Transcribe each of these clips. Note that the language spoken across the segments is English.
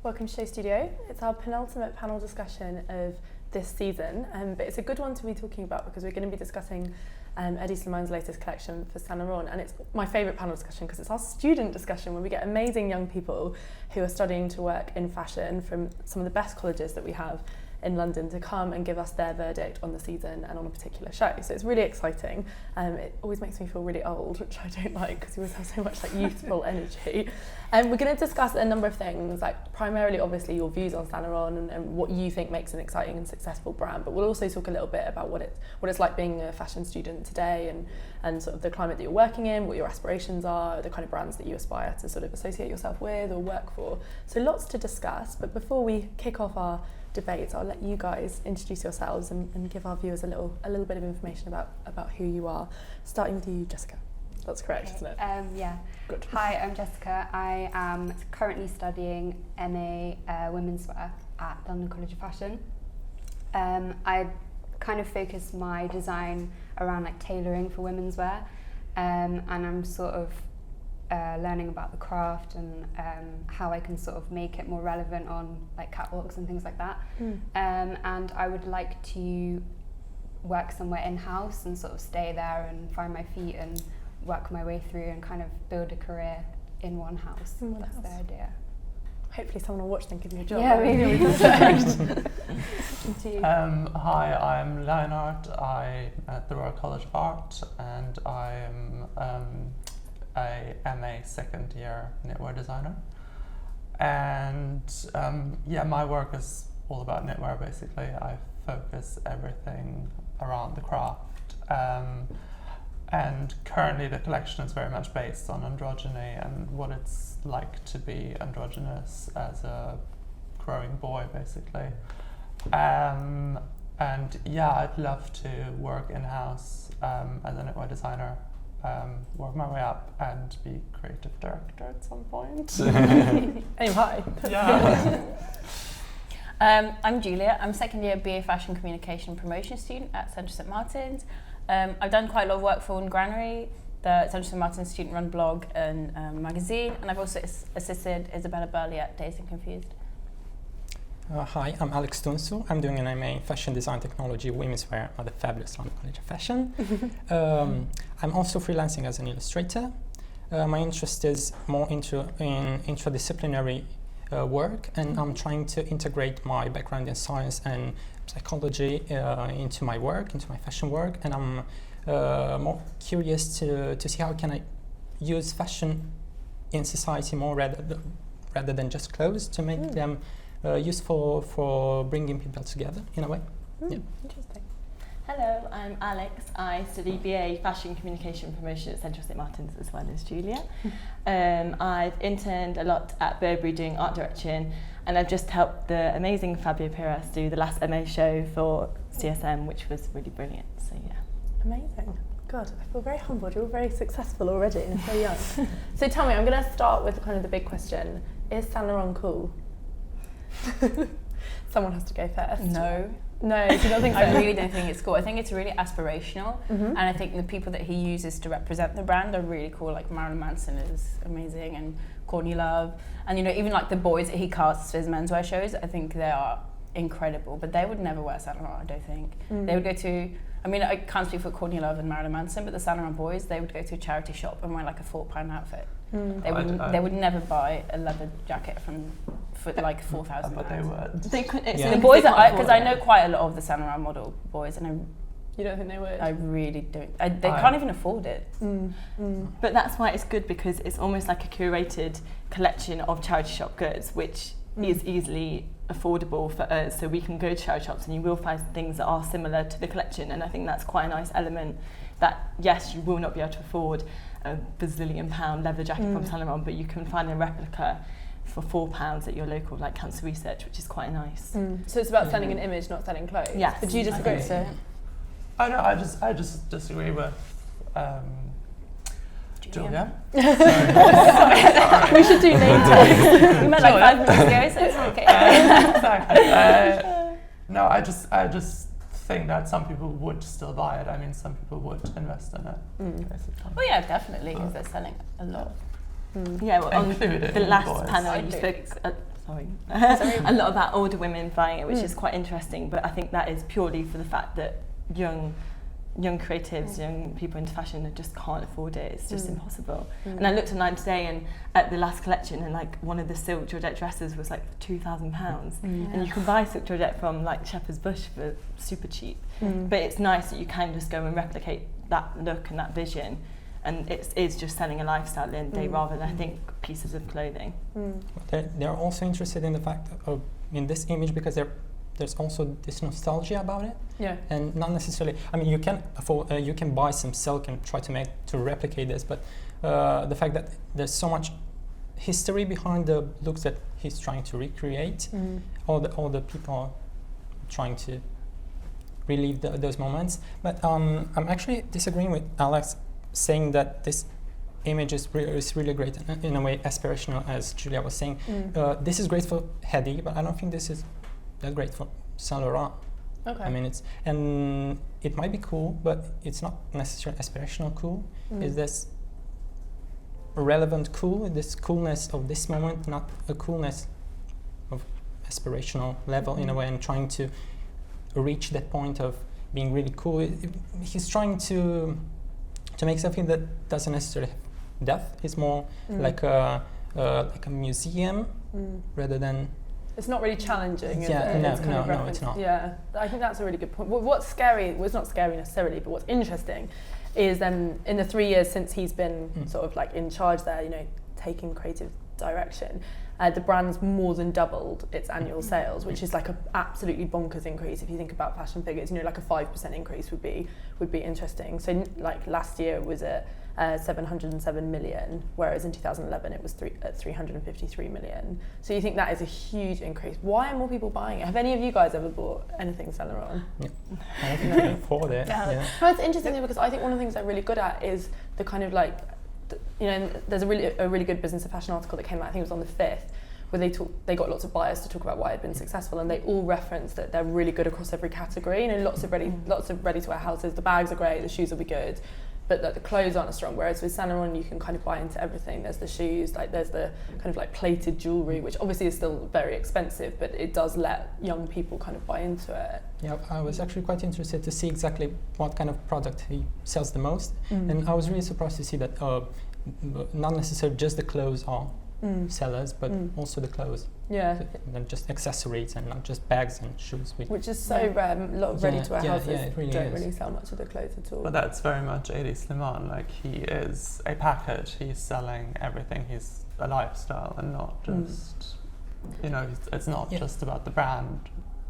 welcome to Show Studio. It's our penultimate panel discussion of this season, but it's a good one to be talking about because we're going to be discussing Eddie Slimani's latest collection for Saint Laurent, and it's my favourite panel discussion because it's our student discussion where we get amazing young people who are studying to work in fashion from some of the best colleges that we have in London to come and give us their verdict on the season and on a particular show. So it's really exciting. It always makes me feel really old, which I don't like because you always have so much like youthful energy. And we're going to discuss a number of things, like primarily obviously your views on Saint Laurent and what you think makes an exciting and successful brand, but we'll also talk a little bit about what it's like being a fashion student today and sort of the climate that you're working in, what your aspirations are, the kind of brands that you aspire to sort of associate yourself with or work for. So lots to discuss, but before we kick off our debates, I'll let you guys introduce yourselves and give our viewers a little bit of information about who you are, starting with you, Jessica. That's correct, isn't it? Yeah. Good. Hi, I'm Jessica. I am currently studying MA Women's Wear at London College of Fashion. I kind of focus my design around like tailoring for women's wear, and I'm sort of learning about the craft and how I can sort of make it more relevant on like catwalks and things like that. And I would like to work somewhere in-house and sort of stay there and find my feet and work my way through and kind of build a career in one house. That's the idea. Hopefully someone will watch and give you a job. Yeah, maybe we can. Hi, I'm Leonard. I'm at the Royal College of Art and I am a MA second year knitwear designer. And my work is all about knitwear basically. I focus everything around the craft. And currently the collection is very much based on androgyny and what it's like to be androgynous as a growing boy basically. And yeah, I'd love to work in-house as a knitwear designer, work my way up and be creative director at some point. Aim high. Yeah. I'm Julia. I'm second year BA Fashion Communication Promotion student at Central St Martin's. I've done quite a lot of work for Granary, the Central St Martin's student-run blog and magazine, and I've also assisted Isabella Burley at Dazed and Confused. Hi, I'm Alex Tunsu. I'm doing an MA in Fashion Design Technology Women's Wear at the fabulous London College of Fashion. I'm also freelancing as an illustrator. My interest is more in interdisciplinary work, and I'm trying to integrate my background in science and psychology into my work, into my fashion work, and I'm more curious to see how can I use fashion in society more rather than just clothes to make them useful for bringing people together in a way. Yeah. Interesting. Hello, I'm Alex. I study BA Fashion Communication Promotion at Central St Martin's as well as Julia. I've interned a lot at Burberry doing art direction, and I've just helped the amazing Fabio Piras do the last MA show for CSM, which was really brilliant. So yeah. Amazing. God, I feel very humbled. You're very successful already and so young. So tell me, I'm going to start with kind of the big question. Is Saint Laurent cool? Someone has to go first. No. No, do you not think so? I really don't think it's cool. I think it's really aspirational, and I think the people that he uses to represent the brand are really cool. Like Marilyn Manson is amazing, and Courtney Love, and even like the boys that he casts for his menswear shows. I think they are incredible, but they would never wear Saint Laurent. I don't think they would go to. I mean, I can't speak for Courtney Love and Marilyn Manson, but the Saint Laurent boys, they would go to a charity shop and wear like a £4 outfit. They would never buy a leather jacket for like £4,000. But they would. They could. So the boys, because I know quite a lot of the Saint Laurent model boys, and You don't think they would? I really don't. They can't even afford it. But that's why it's good, because it's almost like a curated collection of charity shop goods, which is easily affordable for us. So we can go to charity shops and you will find things that are similar to the collection. And I think that's quite a nice element that, yes, you will not be able to afford a bazillion-pound leather jacket from Saint Laurent, but you can find a replica for £4 at your local like cancer research, which is quite nice. So it's about selling an image, not selling clothes. Yes. But do you disagree? I know. I just disagree with Julia. We should do name tags. We met like 5 minutes ago, so it's okay. Exactly. No, I just think that some people would still buy it. I mean, some people would invest in it. Basically. Well, yeah, definitely, because they're selling a lot. Yeah, well, on Included the in last boys. panel you spoke a lot about older women buying it, which is quite interesting. But I think that is purely for the fact that young creatives, young people into fashion just can't afford it. It's just impossible. And I looked online today and at the last collection, and like one of the silk Georgette dresses was like £2,000, and you can buy silk Georgette from like Shepherd's Bush for super cheap. But it's nice that you can just go and replicate that look and that vision, and it is just selling a lifestyle at the end of the day rather than I think pieces of clothing. They're also interested in the fact of in this image because there's also this nostalgia about it. Yeah. And not necessarily, I mean, you can afford, you can buy some silk and try to replicate this, but the fact that there's so much history behind the looks that he's trying to recreate, all the people trying to relive those moments. But I'm actually disagreeing with Alex, saying that this image is really great, in a way aspirational, as Julia was saying. This is great for Hedi, but I don't think this is that great for Saint Laurent. Okay. I mean, it might be cool, but it's not necessarily aspirational cool. Is this relevant cool? This coolness of this moment, not a coolness of aspirational level in a way, and trying to reach that point of being really cool. He's trying to make something that doesn't necessarily have depth. It's more like a museum rather than. It's not really challenging, is Yeah, it? no, It's kind of no, reference- it's not. Yeah, I think that's a really good point. What's scary, well, it's not scary necessarily, but what's interesting is in the 3 years since he's been sort of like in charge there, you know, taking creative direction, the brand's more than doubled its annual sales, which is like an absolutely bonkers increase if you think about fashion figures. You know, like a 5% increase would be interesting. So like last year it was at 707 million, whereas in 2011 it was at 353 million. So you think that is a huge increase. Why are more people buying it? Have any of you guys ever bought anything Saint Laurent? Yeah. I don't think I can afford it. Yeah. No, it's interesting though, because I think one of the things they're really good at is the kind of like, you know, there's a really good Business of Fashion article that came out, I think it was on the 5th, where they got lots of buyers to talk about why it had been successful, and they all reference that they're really good across every category. You know, lots of ready-to-wear houses. The bags are great, the shoes will be good, but the clothes aren't as strong. Whereas with Saint Laurent, you can kind of buy into everything. There's the shoes, like there's the kind of like plated jewellery, which obviously is still very expensive, but it does let young people kind of buy into it. Yeah, I was actually quite interested to see exactly what kind of product he sells the most, and I was really surprised to see that not necessarily just the clothes are sellers, but also the clothes. Yeah. And just accessories and not just bags and shoes. Which is so rare. A lot of ready-to-wear houses it really don't is. really sell much of the clothes at all. But that's very much Eddie Slimane. Like, he is a package. He's selling everything. He's a lifestyle and not just, you know, it's not just about the brand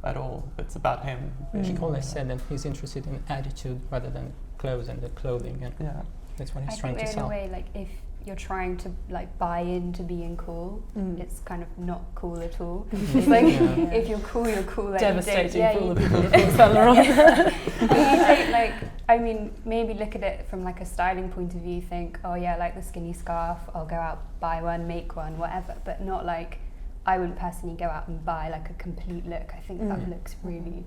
at all. It's about him. He always said that he's interested in attitude rather than clothes and the clothing, and that's what he's trying to I think in sell. a way, like if you're trying to like buy into being cool, it's kind of not cool at all. It's like if you're cool, you're cool. Like, devastating for all the people that think Saint Laurent. You don't, like, I mean, maybe look at it from like a styling point of view. Think, oh yeah, I like the skinny scarf. I'll go out, buy one, make one, whatever. But not like, I wouldn't personally go out and buy like a complete look. I think that looks really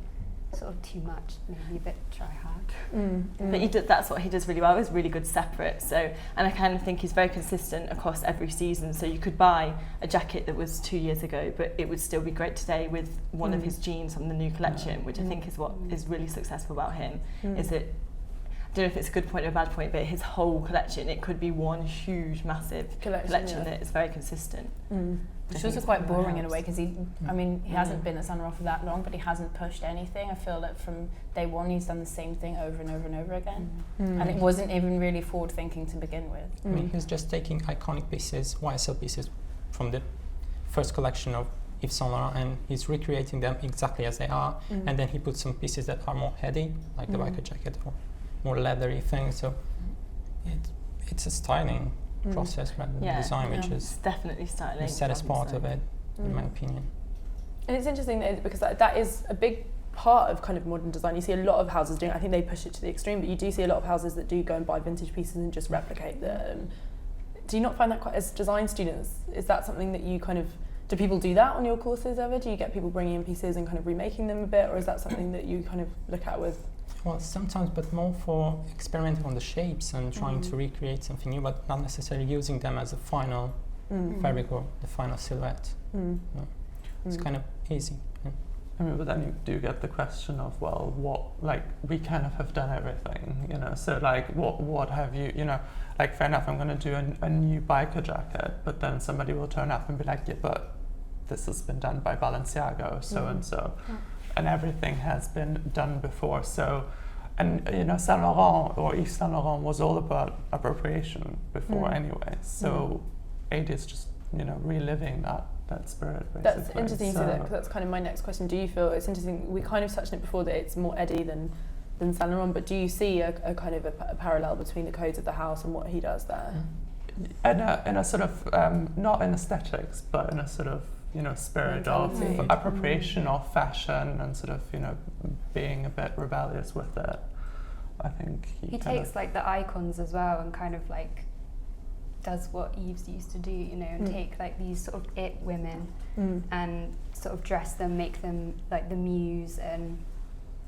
sort of too much, maybe a bit try hard. But that's what he does really well. He's really good separate. So, and I kind of think he's very consistent across every season. So you could buy a jacket that was 2 years ago, but it would still be great today with one of his jeans from the new collection, which I think is what is really successful about him. Is that, I don't know if it's a good point or a bad point, but his whole collection, it could be one huge, massive collection that is very consistent. Which is also quite boring in a way, because he hasn't been at Saint Laurent for that long, but he hasn't pushed anything. I feel that from day one he's done the same thing over and over and over again, and it wasn't even really forward thinking to begin with. I mean, he's just taking iconic pieces, YSL pieces from the first collection of Yves Saint Laurent, and he's recreating them exactly as they are, and then he puts some pieces that are more heady, like the biker jacket, or more leathery things. So it's a styling process rather than design, which is it's definitely styling. the saddest part of it, in my opinion. And it's interesting because that is a big part of kind of modern design. You see a lot of houses doing it. I think they push it to the extreme, but you do see a lot of houses that do go and buy vintage pieces and just replicate them. Do you not find that quite, as design students, is that something that you kind of, do people do that on your courses ever? Do you get people bringing in pieces and kind of remaking them a bit, or is that something that you kind of look at with? Well, sometimes, but more for experimenting on the shapes and trying to recreate something new, but not necessarily using them as a final fabric or the final silhouette. No. It's kind of easy. I mean, but then you do get the question of, well, what, like, we kind of have done everything, you know, so like, what have you, you know, like, fair enough, I'm going to do a new biker jacket, but then somebody will turn up and be like, yeah, but this has been done by Balenciaga, so and so, and everything has been done before, so, and, you know, Saint Laurent or Yves Saint Laurent was all about appropriation before anyway, so AD is just, you know, reliving that spirit, basically. That's interesting, so because that's kind of my next question. Do you feel, it's interesting, we kind of touched on it before, that it's more Eddie than Saint Laurent, but do you see a kind of a parallel between the codes of the house and what he does there? In a sort of, not in aesthetics, but in a sort of, you know, spirit of appropriation of fashion and sort of, you know, being a bit rebellious with it. I think he takes like the icons as well and kind of like does what Yves used to do, you know, and take like these sort of it women and sort of dress them, make them like the muse, and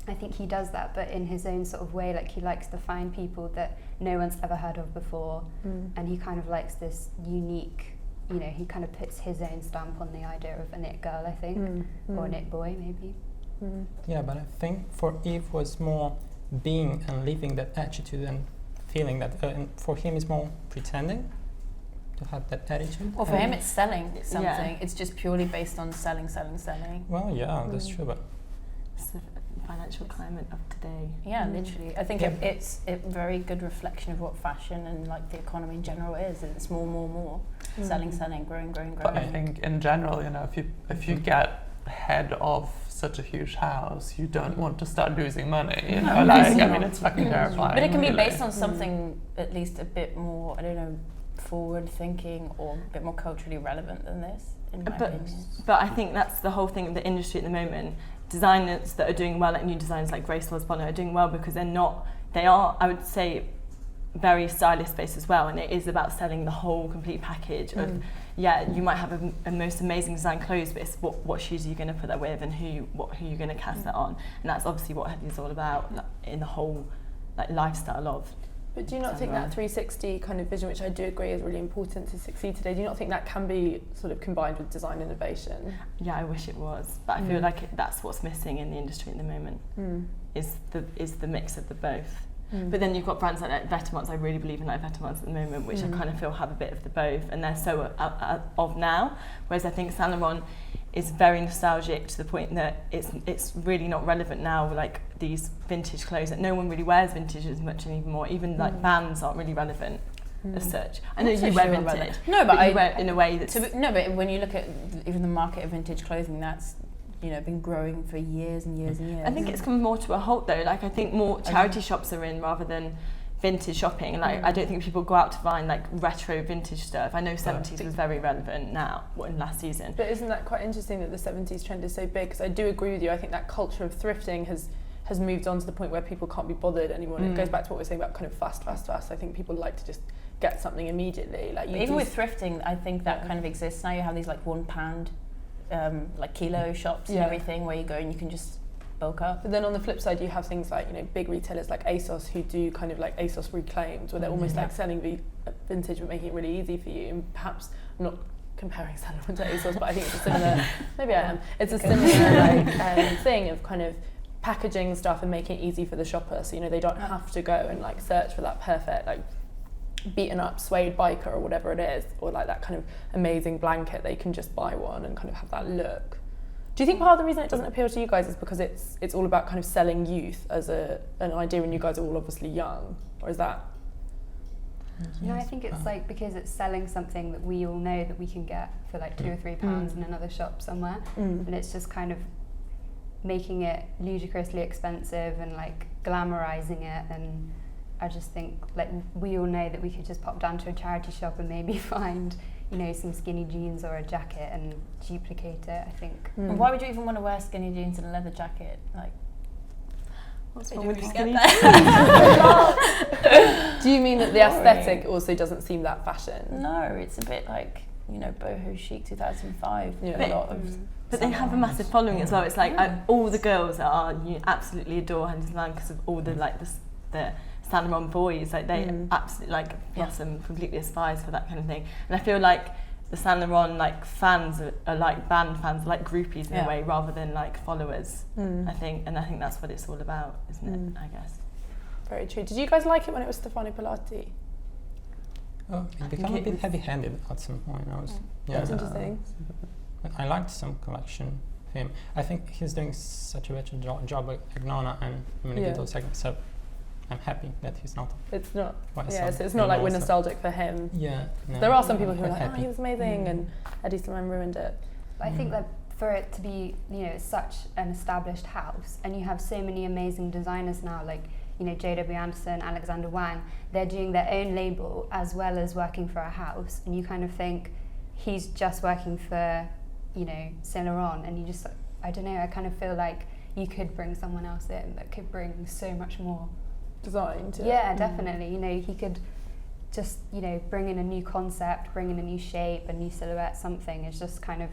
I think he does that, but in his own sort of way. Like, he likes to find people that no one's ever heard of before, and he kind of likes this unique, you know, he kind of puts his own stamp on the idea of an it girl, I think, or an it boy maybe. Yeah, but I think for Yves was more being and living that attitude and feeling that, and for him it's more pretending to have that attitude. Well, for him it's selling something. Yeah. It's just purely based on selling. Well, yeah, that's true, but It's the financial climate of today. Yeah, literally. I think it's a very good reflection of what fashion and like the economy in general is, and it's more. Selling, growing. But I think in general, you know, if you get head of such a huge house, you don't want to start losing money, you know, like, I mean, it's fucking terrifying. But it can be really. based on something at least a bit more, I don't know, forward thinking or a bit more culturally relevant than this, in my opinion. But I think that's the whole thing of the industry at the moment. Designers that are doing well, like new designers like Grace Laws-Bonner, are doing well because they are, I would say, very stylist based as well, and it is about selling the whole complete package of, you might have a most amazing design clothes, but it's what shoes are you going to put that with, and who you're going to cast that on, and that's obviously what it's all about, like, in the whole like lifestyle of. But do you not think that 360 kind of vision, which I do agree is really important to succeed today, do you not think that can be sort of combined with design innovation? Yeah, I wish it was, but I feel like that's what's missing in the industry at the moment, is the mix of the both. But then you've got brands like Vetements. I really believe in like Vetements at the moment, which I kind of feel have a bit of the both, and they're so of now. Whereas I think Saint Laurent is very nostalgic to the point that it's really not relevant now. Like these vintage clothes, that no one really wears vintage as much anymore. Even like bands aren't really relevant as such. I know you wear vintage. No, but you wear it in a way that's but when you look at even the market of vintage clothing, that's, you know, been growing for years and years and years. I think it's come more to a halt though. Like, I think more charity shops are in rather than vintage shopping. And like, I don't think people go out to find like retro vintage stuff. I know 70s was very relevant now, in last season. But isn't that quite interesting that the 70s trend is so big? Because I do agree with you. I think that culture of thrifting has moved on to the point where people can't be bothered anymore. And it goes back to what we were saying about kind of fast. I think people like to just get something immediately. Like, even with thrifting, I think that kind of exists now. You have these like £1 like kilo shops and everything, where you go and you can just bulk up. But then on the flip side, you have things like, you know, big retailers like ASOS, who do kind of like ASOS reclaimed, where they're almost like selling vintage but making it really easy for you. And perhaps, I'm not comparing Saint Laurent to ASOS, but I think it's a similar maybe I am, it's a similar like thing of kind of packaging stuff and making it easy for the shopper, so, you know, they don't have to go and like search for that perfect like beaten up suede biker or whatever it is, or like that kind of amazing blanket. They can just buy one and kind of have that look. Do you think part of the reason it doesn't appeal to you guys is because it's all about kind of selling youth as an idea, and you guys are all obviously young, or is that? No, I think it's like because it's selling something that we all know that we can get for like £2 or £3 in another shop somewhere, and it's just kind of making it ludicrously expensive and like glamorizing it. And I just think like we all know that we could just pop down to a charity shop and maybe find, you know, some skinny jeans or a jacket and duplicate it, I think. And why would you even want to wear skinny jeans and a leather jacket? Like, what's wrong with skinny? Do you mean that the aesthetic also doesn't seem that fashion? No, it's a bit like, you know, boho chic 2005. A lot of. But they have a massive following as well. It's like all the girls you absolutely adore Henderson because of all the like the Saint Laurent boys. Like they absolutely like blossom, completely aspires for that kind of thing. And I feel like the Saint Laurent like fans are like band fans, like groupies in Yeah. a way, rather than like followers. Mm. I think that's what it's all about, isn't it? I guess. Very true. Did you guys like it when it was Stefano Pilati? Oh, it became a bit heavy-handed at some point. That's interesting. But I liked some collection of him. I think he's doing such a better job at Agnona and individual segments, so I'm happy that he's not. It's not. Well, Yeah, so it's not like we're nostalgic for him. Yeah. No, There are some people who are quite like, happy. he was amazing, and Eddie Slimane ruined it. But I think that for it to be, it's such an established house, and you have so many amazing designers now, like, J.W. Anderson, Alexander Wang, they're doing their own label as well as working for a house, and you kind of think he's just working for, Saint Laurent, and you just, I don't know, I kind of feel like you could bring someone else in that could bring so much more Design to Yeah, it. definitely. He could just, bring in a new concept, bring in a new shape, a new silhouette, something. It's just kind of,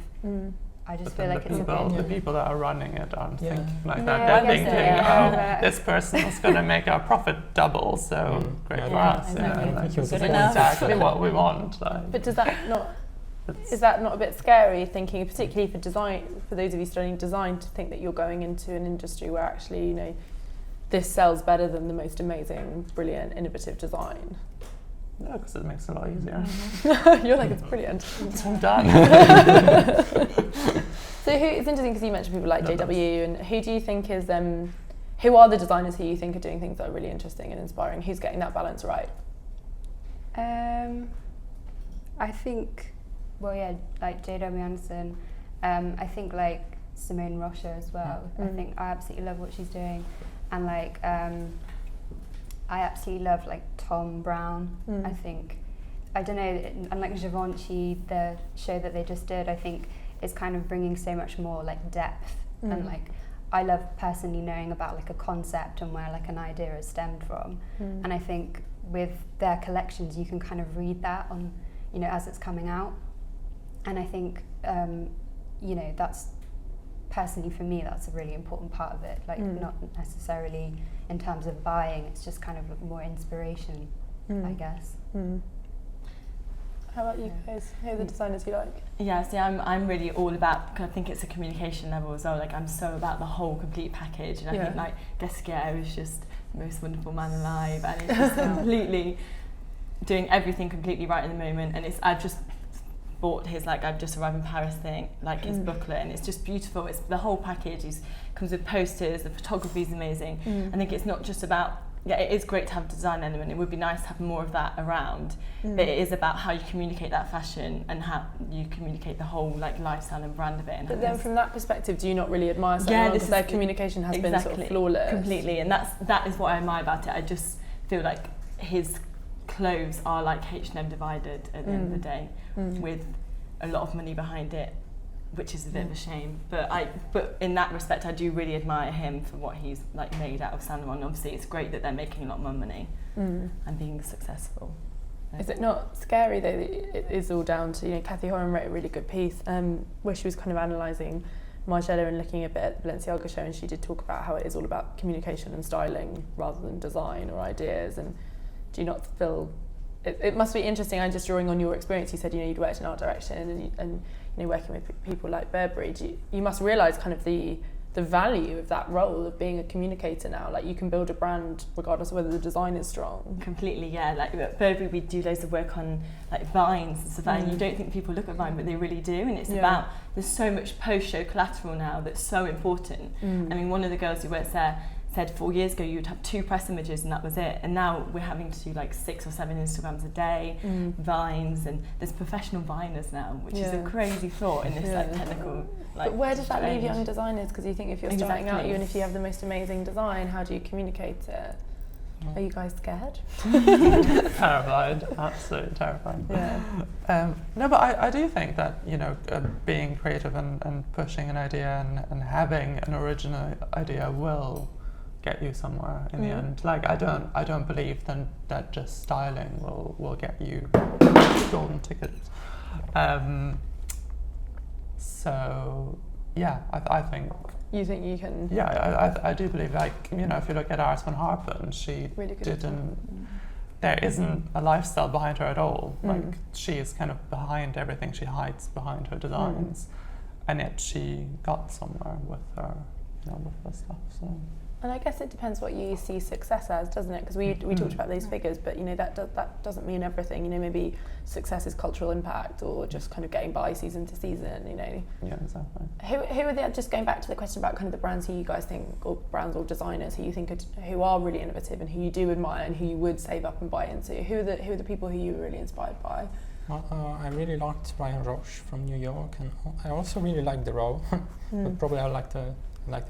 I just But feel then like it's a the bit... people that are running it aren't Yeah. thinking like No, that. I They're guess thinking, so, yeah. this person is going to make our profit double, so great Yeah, for yeah, us. exactly. Like, Good this is enough. exactly what we want. Like, But does that not? it's- Is that not a bit scary? Thinking, particularly for design, for those of you studying design, to think that you're going into an industry where actually, this sells better than the most amazing, brilliant, innovative design. No, because it makes it a lot easier. You're like, it's brilliant. I'm done. So it's interesting because you mentioned people like No, JW, and who do you think is who are the designers who you think are doing things that are really interesting and inspiring? Who's getting that balance right? I think, like J.W. Anderson. I think like Simone Rocha as well. I think I absolutely love what she's doing, and like I absolutely love like Tom Brown. I think, I don't know, and like Givenchy, the show that they just did, I think is kind of bringing so much more like depth, and like I love personally knowing about like a concept and where like an idea is stemmed from, and I think with their collections you can kind of read that on, as it's coming out, and I think that's personally for me that's a really important part of it, like not necessarily in terms of buying, it's just kind of more inspiration, I guess. How about you guys? Who are the designers you like? Yeah, see, I'm really all about, I think it's a communication level as well, like I'm so about the whole complete package, and I think like Gasquet is just the most wonderful man alive, and it's just completely doing everything completely right at the moment, and I've just bought his like I've just arrived in Paris thing, like his booklet, and it's just beautiful. It's the whole package. Comes with posters, the photography is amazing. I think it's not just about, it is great to have a design element, it would be nice to have more of that around, but it is about how you communicate that fashion and how you communicate the whole like lifestyle and brand of it. And But then from that perspective, do you not really admire Saint Yeah, Laurent this because their is- communication has been sort of flawless? Completely, and that is what I admire about it. I just feel like his clothes are like H&M divided at the end of the day, with a lot of money behind it, which is a bit of a shame. But in that respect, I do really admire him for what he's like made out of Saint Laurent. Obviously, it's great that they're making a lot more money and being successful. Is it not scary though that it is all down to, Cathy Horan wrote a really good piece where she was kind of analysing Margiela and looking a bit at the Balenciaga show, and she did talk about how it is all about communication and styling rather than design or ideas. And do you not feel it must be interesting? I'm just drawing on your experience. You said you'd worked in art direction and working with people like Burberry. You must realise kind of the value of that role of being a communicator now. Like you can build a brand regardless of whether the design is strong. Completely, yeah. Like at Burberry, we do loads of work on like vines and stuff, and you don't think people look at Vine, but they really do. And it's about, there's so much post-show collateral now that's so important. I mean, one of the girls who works there said 4 years ago you'd have 2 press images and that was it, and now we're having to do like 6 or 7 Instagrams a day, vines, and there's professional viners now, which is a crazy thought in this like technical but where does that leave age. young designers? Because you think if you're starting out, even if you have the most amazing design, how do you communicate it? Are you guys scared? Terrified, absolutely terrified. Yeah. No, but I do think that being creative and pushing an idea and having an original idea will get you somewhere in the end. Like I don't believe that just styling will get you golden tickets. So yeah, I think. You think you can? Yeah, I do believe, like, if you look at Iris van Harpen, she Really good did an there isn't a lifestyle behind her at all. Mm. Like she is kind of behind everything. She hides behind her designs, and yet she got somewhere with her, with her stuff. So. And I guess it depends what you see success as, doesn't it? Because we talked about those figures, but that doesn't mean everything. Maybe success is cultural impact or just kind of getting by season to season. Yeah, exactly. Who are just going back to the question about kind of the brands who you guys think, or brands or designers who you think who are really innovative and who you do admire and who you would save up and buy into? Who are the people who you were really inspired by? I really liked Ryan Roche from New York, and I also really liked the Row, but probably I liked them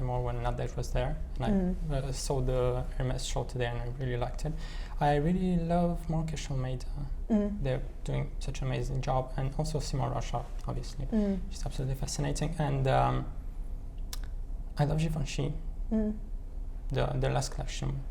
more when Nadej was there. And I saw the Hermes show today, and I really liked it. I really love Marques Almeida. They're doing such an amazing job, and also Simon Rocha, obviously. She's absolutely fascinating. And I love Givenchy. The last collection.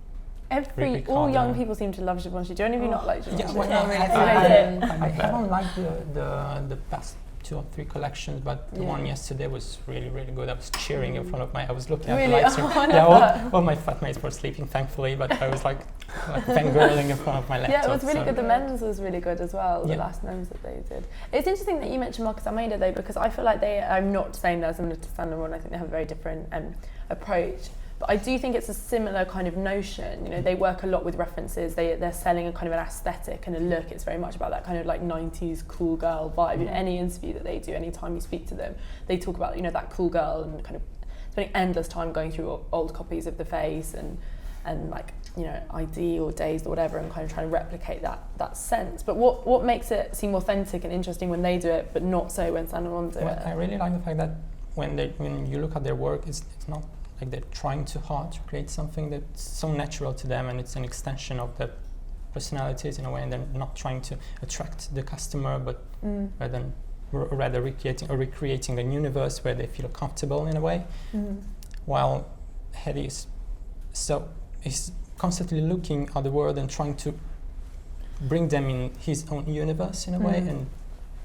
All young people seem to love Givenchy. Do any of you not like Givenchy? Yeah, well, I haven't liked the past 2 or 3 collections, but the one yesterday was really, really good. I was cheering in front of I was looking at the live stream. All my flatmates were sleeping, thankfully, but I was like fangirling in front of my laptop. Yeah, it was really good. The men's was really good as well, the last men's that they did. It's interesting that you mentioned Marques Almeida though, because I feel like I'm not saying they're similar to Saint Laurent. I think they have a very different approach. But I do think it's a similar kind of notion. They work a lot with references. They're selling a kind of an aesthetic and a look. It's very much about that kind of like 90s cool girl vibe. Any interview that they do, any time you speak to them, they talk about that cool girl and kind of spending endless time going through old copies of The Face and like ID or Dazed or whatever, and kind of trying to replicate that sense. But what makes it seem authentic and interesting when they do it, but not so when Saint Laurent do it? I really like the fact that when you look at their work, it's not like they're trying too hard to create something that's so natural to them, and it's an extension of their personalities in a way, and they're not trying to attract the customer, but rather recreating a universe where they feel comfortable in a way. While Hedi is constantly looking at the world and trying to bring them in his own universe in a way, and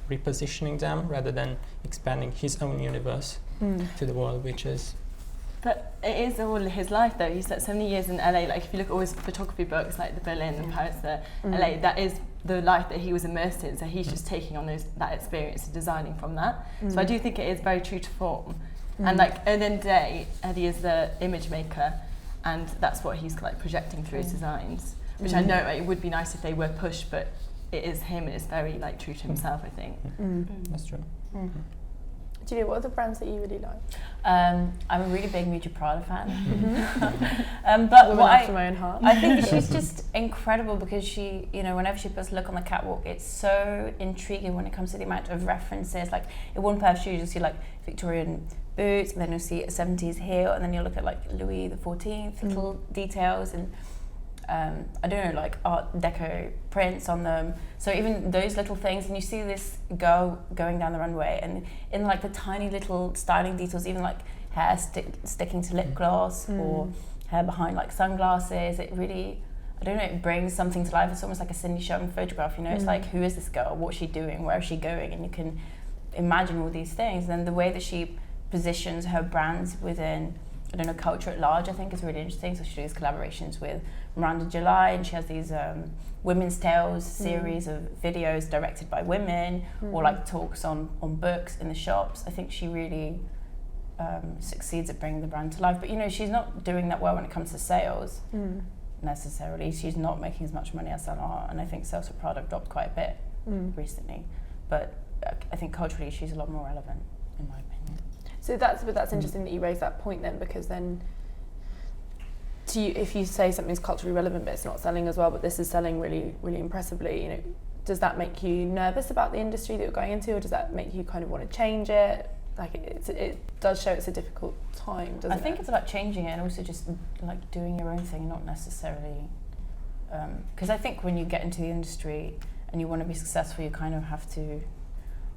repositioning them rather than expanding his own universe to the world, which is. But it is all his life though. He spent so many years in LA. Like if you look at all his photography books, like the Berlin, the Paris, the LA, that is the life that he was immersed in. So he's just taking on that experience and designing from that. So I do think it is very true to form. And like at the end of the day, Eddie is the image maker, and that's what he's like projecting through his designs. Which I know it would be nice if they were pushed, but it is him. It's very like true to himself, I think. That's true. Julia, what are the brands that you really like? I'm a really big Miuccia Prada fan. But Woman after my own heart. I think she's just incredible because she, whenever she puts a look on the catwalk, it's so intriguing when it comes to the amount of references. Like in one pair of shoes, you'll see like Victorian boots, and then you'll see a 70s heel, and then you'll look at like Louis XIV, little details, and I don't know, like Art Deco prints on them. So even those little things, and you see this girl going down the runway, and in like the tiny little styling details, even like hair sticking to lip gloss or hair behind like sunglasses, it really, I don't know, it brings something to life. It's almost like a Cindy Sherman photograph, it's like, who is this girl? What's she doing? Where is she going? And you can imagine all these things. And then the way that she positions her brands within, I don't know, culture at large, I think is really interesting. So she does collaborations with Miranda July, and she has these Women's Tales series of videos directed by women, or like talks on books in the shops. I think she really succeeds at bringing the brand to life. But she's not doing that well when it comes to sales necessarily. She's not making as much money as Saint Laurent, and I think sales for Prada have dropped quite a bit recently. But I think culturally she's a lot more relevant, in my opinion. So that's interesting that you raise that point then, because then if you say something's culturally relevant but it's not selling as well, but this is selling really, really impressively, does that make you nervous about the industry that you're going into, or does that make you kind of want to change it? Like it does show it's a difficult time, doesn't it? I think it's about changing it, and also just like doing your own thing, not necessarily because I think when you get into the industry and you want to be successful, you kind of have to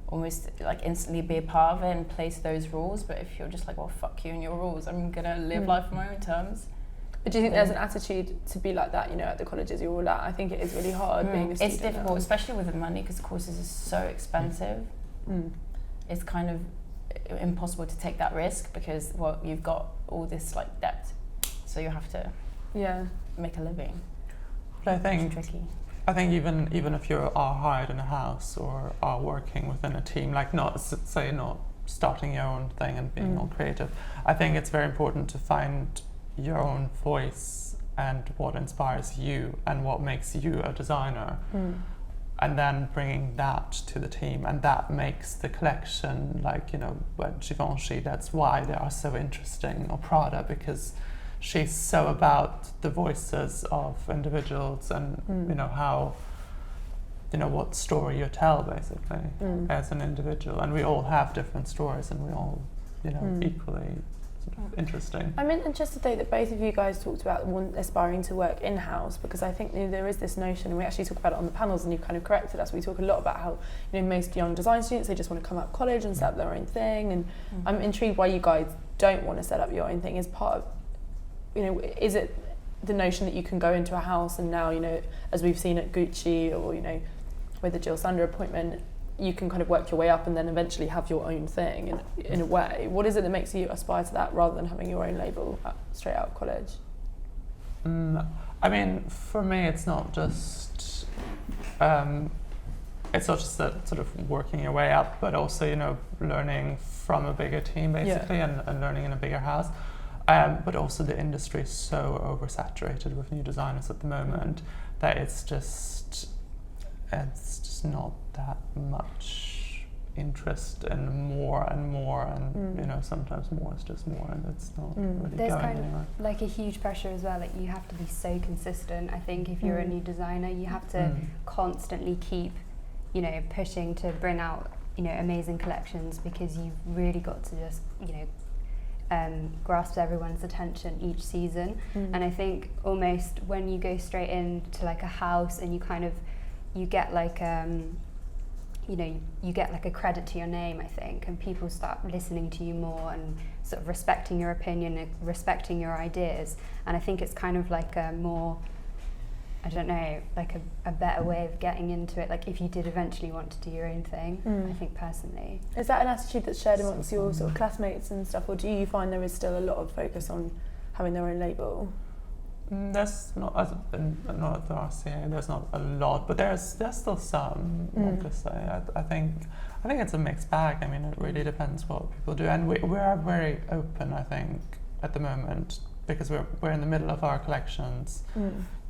almost like instantly be a part of it and place those rules. But if you're just like, well, fuck you and your rules, I'm gonna live life on my own terms. But do you think there's an attitude to be like that, at the colleges you're all at? I think it is really hard being a student. It's difficult, especially with the money, because the courses are so expensive. It's kind of impossible to take that risk because, well, you've got all this debt, so you have to make a living. But I think it's tricky. I think even if you are hired in a house or are working within a team, like not starting your own thing and being all creative, I think it's very important to find your own voice and what inspires you and what makes you a designer, and then bringing that to the team, and that makes the collection, like, you know, Givenchy, that's why they are so interesting, or Prada, because she's so about the voices of individuals and you know how, you know, what story you tell basically as an individual, and we all have different stories and we all, you know, equally sort of interesting. I'm interested though that both of you guys talked about aspiring to work in-house, because I think there is this notion, and we actually talk about it on the panels and you kind of corrected us, we talk a lot about how, you know, most young design students, they just want to come out of college and set up their own thing, and I'm intrigued why you guys don't want to set up your own thing. Is part of, you know, is it the notion that you can go into a house and now, you know, as we've seen at Gucci, or, you know, with the Jill Sander appointment, you can kind of work your way up and then eventually have your own thing in a way? What is it that makes you aspire to that rather than having your own label straight out of college? I mean, for me, it's not just that sort of working your way up, but also, you know, learning from a bigger team basically, and learning in a bigger house. But also the industry is so oversaturated with new designers at the moment that it's just not that much interest in more and more, and you know, sometimes more is just more, and it's not really There's going kind anywhere. of like a huge pressure as well, like you have to be so consistent. I think if you're a new designer, you have to constantly keep, you know, pushing to bring out, you know, amazing collections, because you've really got to just, you know, grasp everyone's attention each season. And I think almost when you go straight into like a house and you kind of, you get like you know, you get like a credit to your name, I think, and people start listening to you more and sort of respecting your opinion and respecting your ideas. And I think it's kind of like a more, I don't know, like a better way of getting into it, like if you did eventually want to do your own thing, I think personally. Is that an attitude that's shared amongst your sort of classmates and stuff, or do you find there is still a lot of focus on having their own label? There's not, not at the RCA, there's not a lot, but there's still some, obviously. I think it's a mixed bag. I mean, it really depends what people do, and we are very open, I think, at the moment, because we're in the middle of our collections,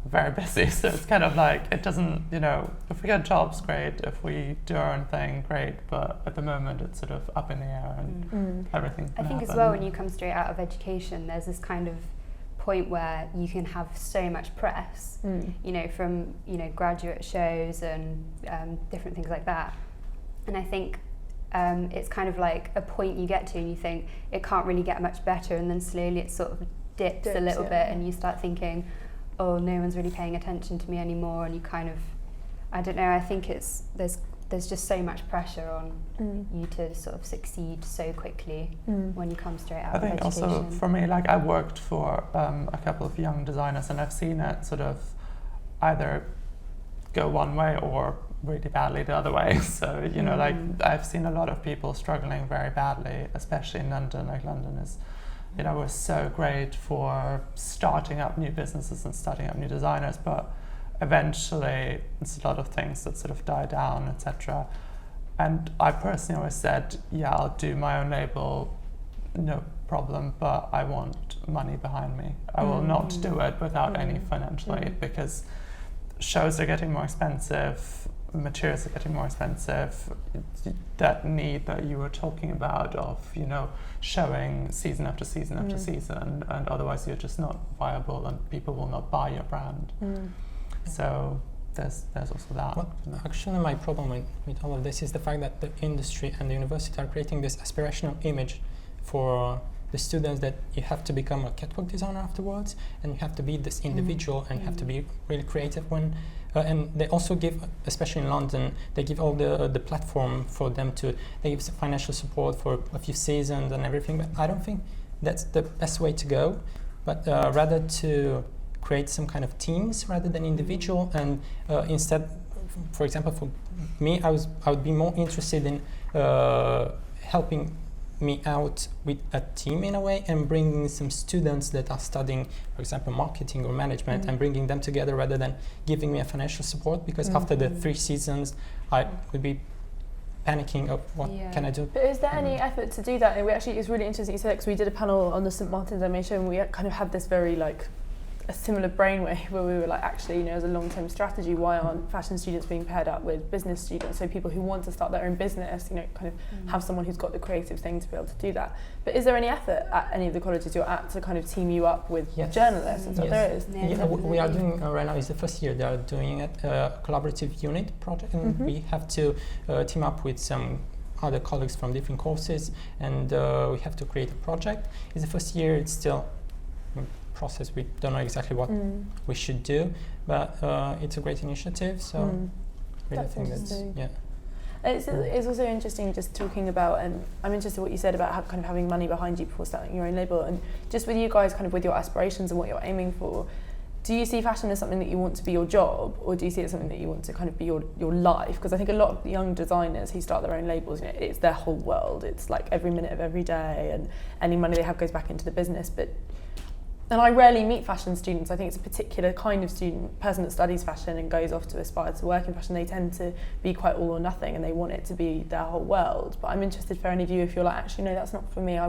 very busy, so it's kind of like, it doesn't, you know, if we get jobs, great, if we do our own thing, great, but at the moment it's sort of up in the air, and everything can I think happen. as well, when you come straight out of education, there's this kind of point where you can have so much press, you know, from, you know, graduate shows and different things like that. And I think it's kind of like a point you get to and you think it can't really get much better, and then slowly it sort of dips a little bit, and you start thinking, oh, no one's really paying attention to me anymore, and you kind of, I don't know, I think it's there's just so much pressure on you to sort of succeed so quickly when you come straight out of education. I think also for me, like, I worked for a couple of young designers, and I've seen it sort of either go one way or really badly the other way. So, you know, like, I've seen a lot of people struggling very badly, especially in London. Like, London is, you know, was so great for starting up new businesses and starting up new designers, but eventually it's a lot of things that sort of die down, etc. And I personally always said, yeah, I'll do my own label, no problem, but I want money behind me. I will not do it without any financial aid, because shows are getting more expensive, materials are getting more expensive. That need that you were talking about of, you know, showing season after season after season, and otherwise you're just not viable and people will not buy your brand. So there's also that. Well, actually, my problem with all of this is the fact that the industry and the university are creating this aspirational image for the students, that you have to become a catwalk designer afterwards, and you have to be this individual, and you have to be really creative. And they also give, especially in London, they give all the platform for them to, they give financial support for a few seasons and everything, but I don't think that's the best way to go, but rather to create some kind of teams rather than individual, and instead, for example, for me, I would be more interested in helping me out with a team in a way and bringing some students that are studying, for example, marketing or management, and bringing them together rather than giving me a financial support, because after the 3 seasons I would be panicking of what can I do. But is there any effort to do that? And it's really interesting you said, because we did a panel on the St Martin's MA show, and we kind of had this very like a similar brainwave where we were like, actually, you know, as a long-term strategy, why aren't fashion students being paired up with business students? So people who want to start their own business, you know, kind of have someone who's got the creative thing to be able to do that. But is there any effort at any of the colleges you're at to kind of team you up with journalists and stuff? There is. Yeah, we are doing right now, it's the first year they are doing it, a collaborative unit project, and we have to team up with some other colleagues from different courses, and we have to create a project. It's the first year, it's still process. We don't know exactly what we should do, but it's a great initiative, so really That's think that's It's also interesting just talking about, I'm interested in what you said about how, kind of having money behind you before starting your own label, and just with you guys kind of with your aspirations and what you're aiming for, do you see fashion as something that you want to be your job, or do you see it as something that you want to kind of be your life? Because I think a lot of young designers who start their own labels, you know, it's their whole world. It's like every minute of every day, and any money they have goes back into the business. And I rarely meet fashion students. I think it's a particular kind of person that studies fashion and goes off to aspire to work in fashion. They tend to be quite all or nothing, and they want it to be their whole world. But I'm interested for any of you if you're like, actually, no, that's not for me. I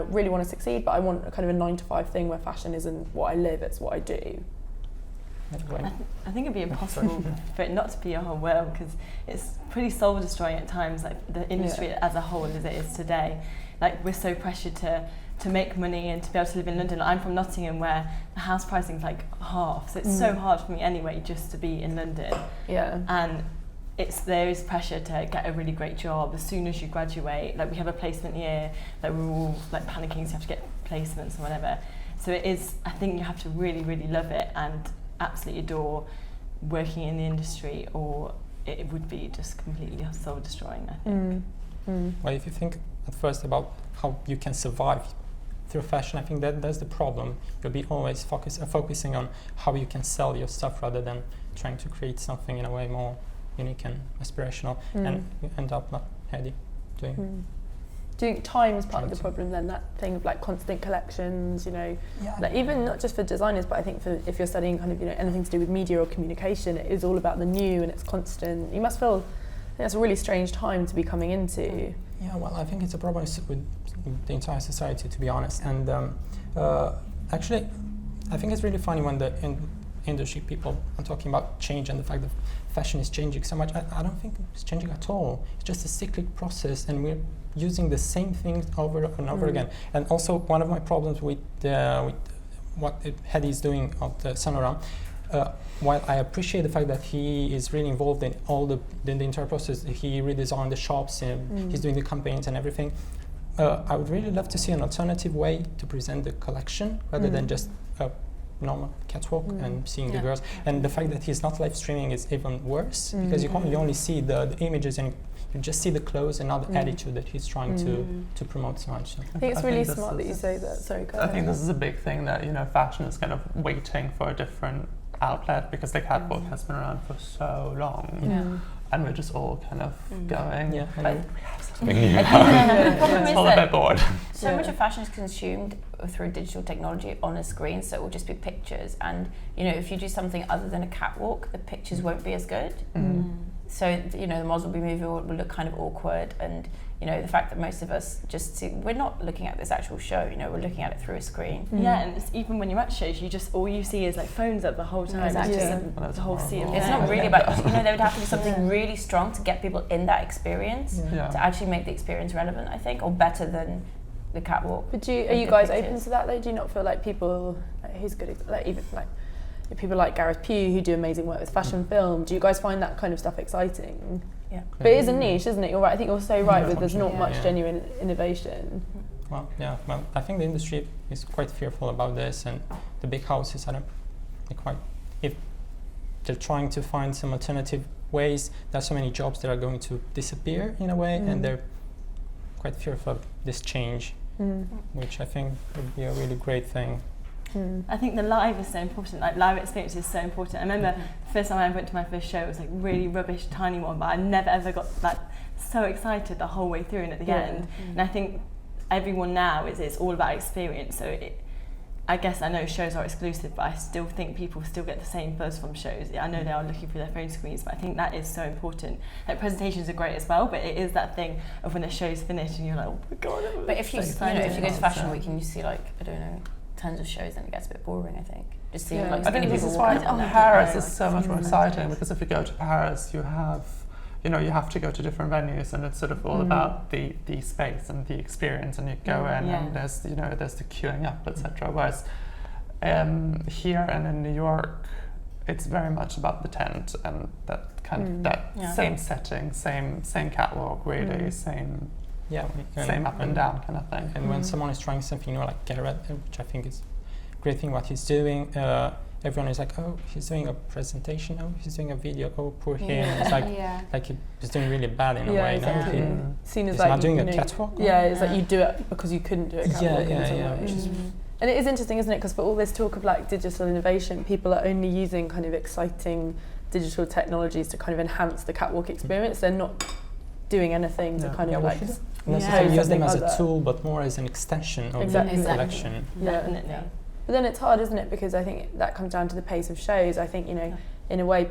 really want to succeed, but I want a kind of a 9-to-5 thing where fashion isn't what I live, it's what I do. I think it'd be impossible for it not to be your whole world, because it's pretty soul destroying at times, like the industry as a whole as it is today. Like, we're so pressured to make money and to be able to live in London. I'm from Nottingham, where the house pricing is like half, so it's so hard for me anyway just to be in London. Yeah. And there is pressure to get a really great job as soon as you graduate. Like, we have a placement year that we're all like panicking, so you have to get placements and whatever. So it is, I think you have to really, really love it and absolutely adore working in the industry, or it would be just completely soul destroying, I think. Well, if you think at first about how you can survive through fashion, I think that's the problem. You'll be always focusing on how you can sell your stuff rather than trying to create something in a way more unique and aspirational, and you end up not ready doing. Do you think time is part of the problem then, that thing of like constant collections, you know, like even not just for designers, but I think for if you're studying kind of, you know, anything to do with media or communication, it is all about the new and it's constant. You must feel that's a really strange time to be coming into. Yeah, well, I think it's a problem with the entire society, to be honest. And actually, I think it's really funny when the industry people are talking about change and the fact that fashion is changing so much. I don't think it's changing at all. It's just a cyclic process, and we're using the same things over and over again. And also, one of my problems with what Hedy is doing at Saint Laurent, while I appreciate the fact that he is really involved in all the entire process, he redesigned the shops and he's doing the campaigns and everything. I would really love to see an alternative way to present the collection rather than just a normal catwalk and seeing the girls. And the fact that he's not live streaming is even worse, because you only see the images and you just see the clothes and not the attitude that he's trying to promote so much. So. I think it's really smart that you say that. Sorry, go ahead. I think this is a big thing, that, you know, fashion is kind of waiting for a different outlet, because the catwalk has been around for so long, and we're just all kind of going. The problem is all a bit bored. So much of fashion is consumed through digital technology on a screen, so it will just be pictures, and you know, if you do something other than a catwalk, the pictures won't be as good. So you know, the models will be moving, will look kind of awkward, and you know, the fact that most of us we're not looking at this actual show, you know, we're looking at it through a screen. Yeah, and it's, even when you're at shows, all you see is like phones up the whole time. Exactly. The whole scene. It's not really about, you know, there would have to be something really strong to get people in that experience to actually make the experience relevant, I think, or better than the catwalk. But are you guys open to that though? Do you not feel like people, who's good, like even like people like Gareth Pugh who do amazing work with fashion film, do you guys find that kind of stuff exciting? Yeah. But it is a niche, isn't it? You're right. I think you're so right with there's not much genuine innovation. Well, I think the industry is quite fearful about this, and the big houses, if they're trying to find some alternative ways, there are so many jobs that are going to disappear in a way, and they're quite fearful of this change, which I think would be a really great thing. I think the live is so important, like live experience is so important. I remember the first time I went to my first show, it was like really rubbish, tiny one, but I never ever got like so excited the whole way through and at the end. And I think everyone now it's all about experience, so I guess I know shows are exclusive, but I still think people still get the same buzz from shows. I know they are looking through their phone screens, but I think that is so important. Like presentations are great as well, but it is that thing of when the show's finished and you're like, oh my god. But if you if you go to Fashion Week and you see like, I don't know, tons of shows, then it gets a bit boring, I think. Just seeing like I think this is why Paris is so much more exciting, because if you go to Paris, you have to go to different venues, and it's sort of all about the space and the experience, and you go in and there's the queuing up, etc. Whereas here and in New York, it's very much about the tent and that kind of same setting, same catwalk, really, same up and down kind of thing. And when someone is trying something new, like Garrett, which I think is a great thing what he's doing, everyone is like, oh, he's doing a presentation, oh, he's doing a video, oh, poor him. It's like he's doing really bad in a way. Exactly. No? Seen as he's like not doing a catwalk. Yeah, it's like you do it because you couldn't do a catwalk in some way. Which is and it is interesting, isn't it? Because for all this talk of like digital innovation, people are only using kind of exciting digital technologies to kind of enhance the catwalk experience. They're not doing anything to kind of like necessarily use them as a tool, but more as an extension of the collection. Definitely. Yeah. But then it's hard, isn't it? Because I think that comes down to the pace of shows. I think, in a way,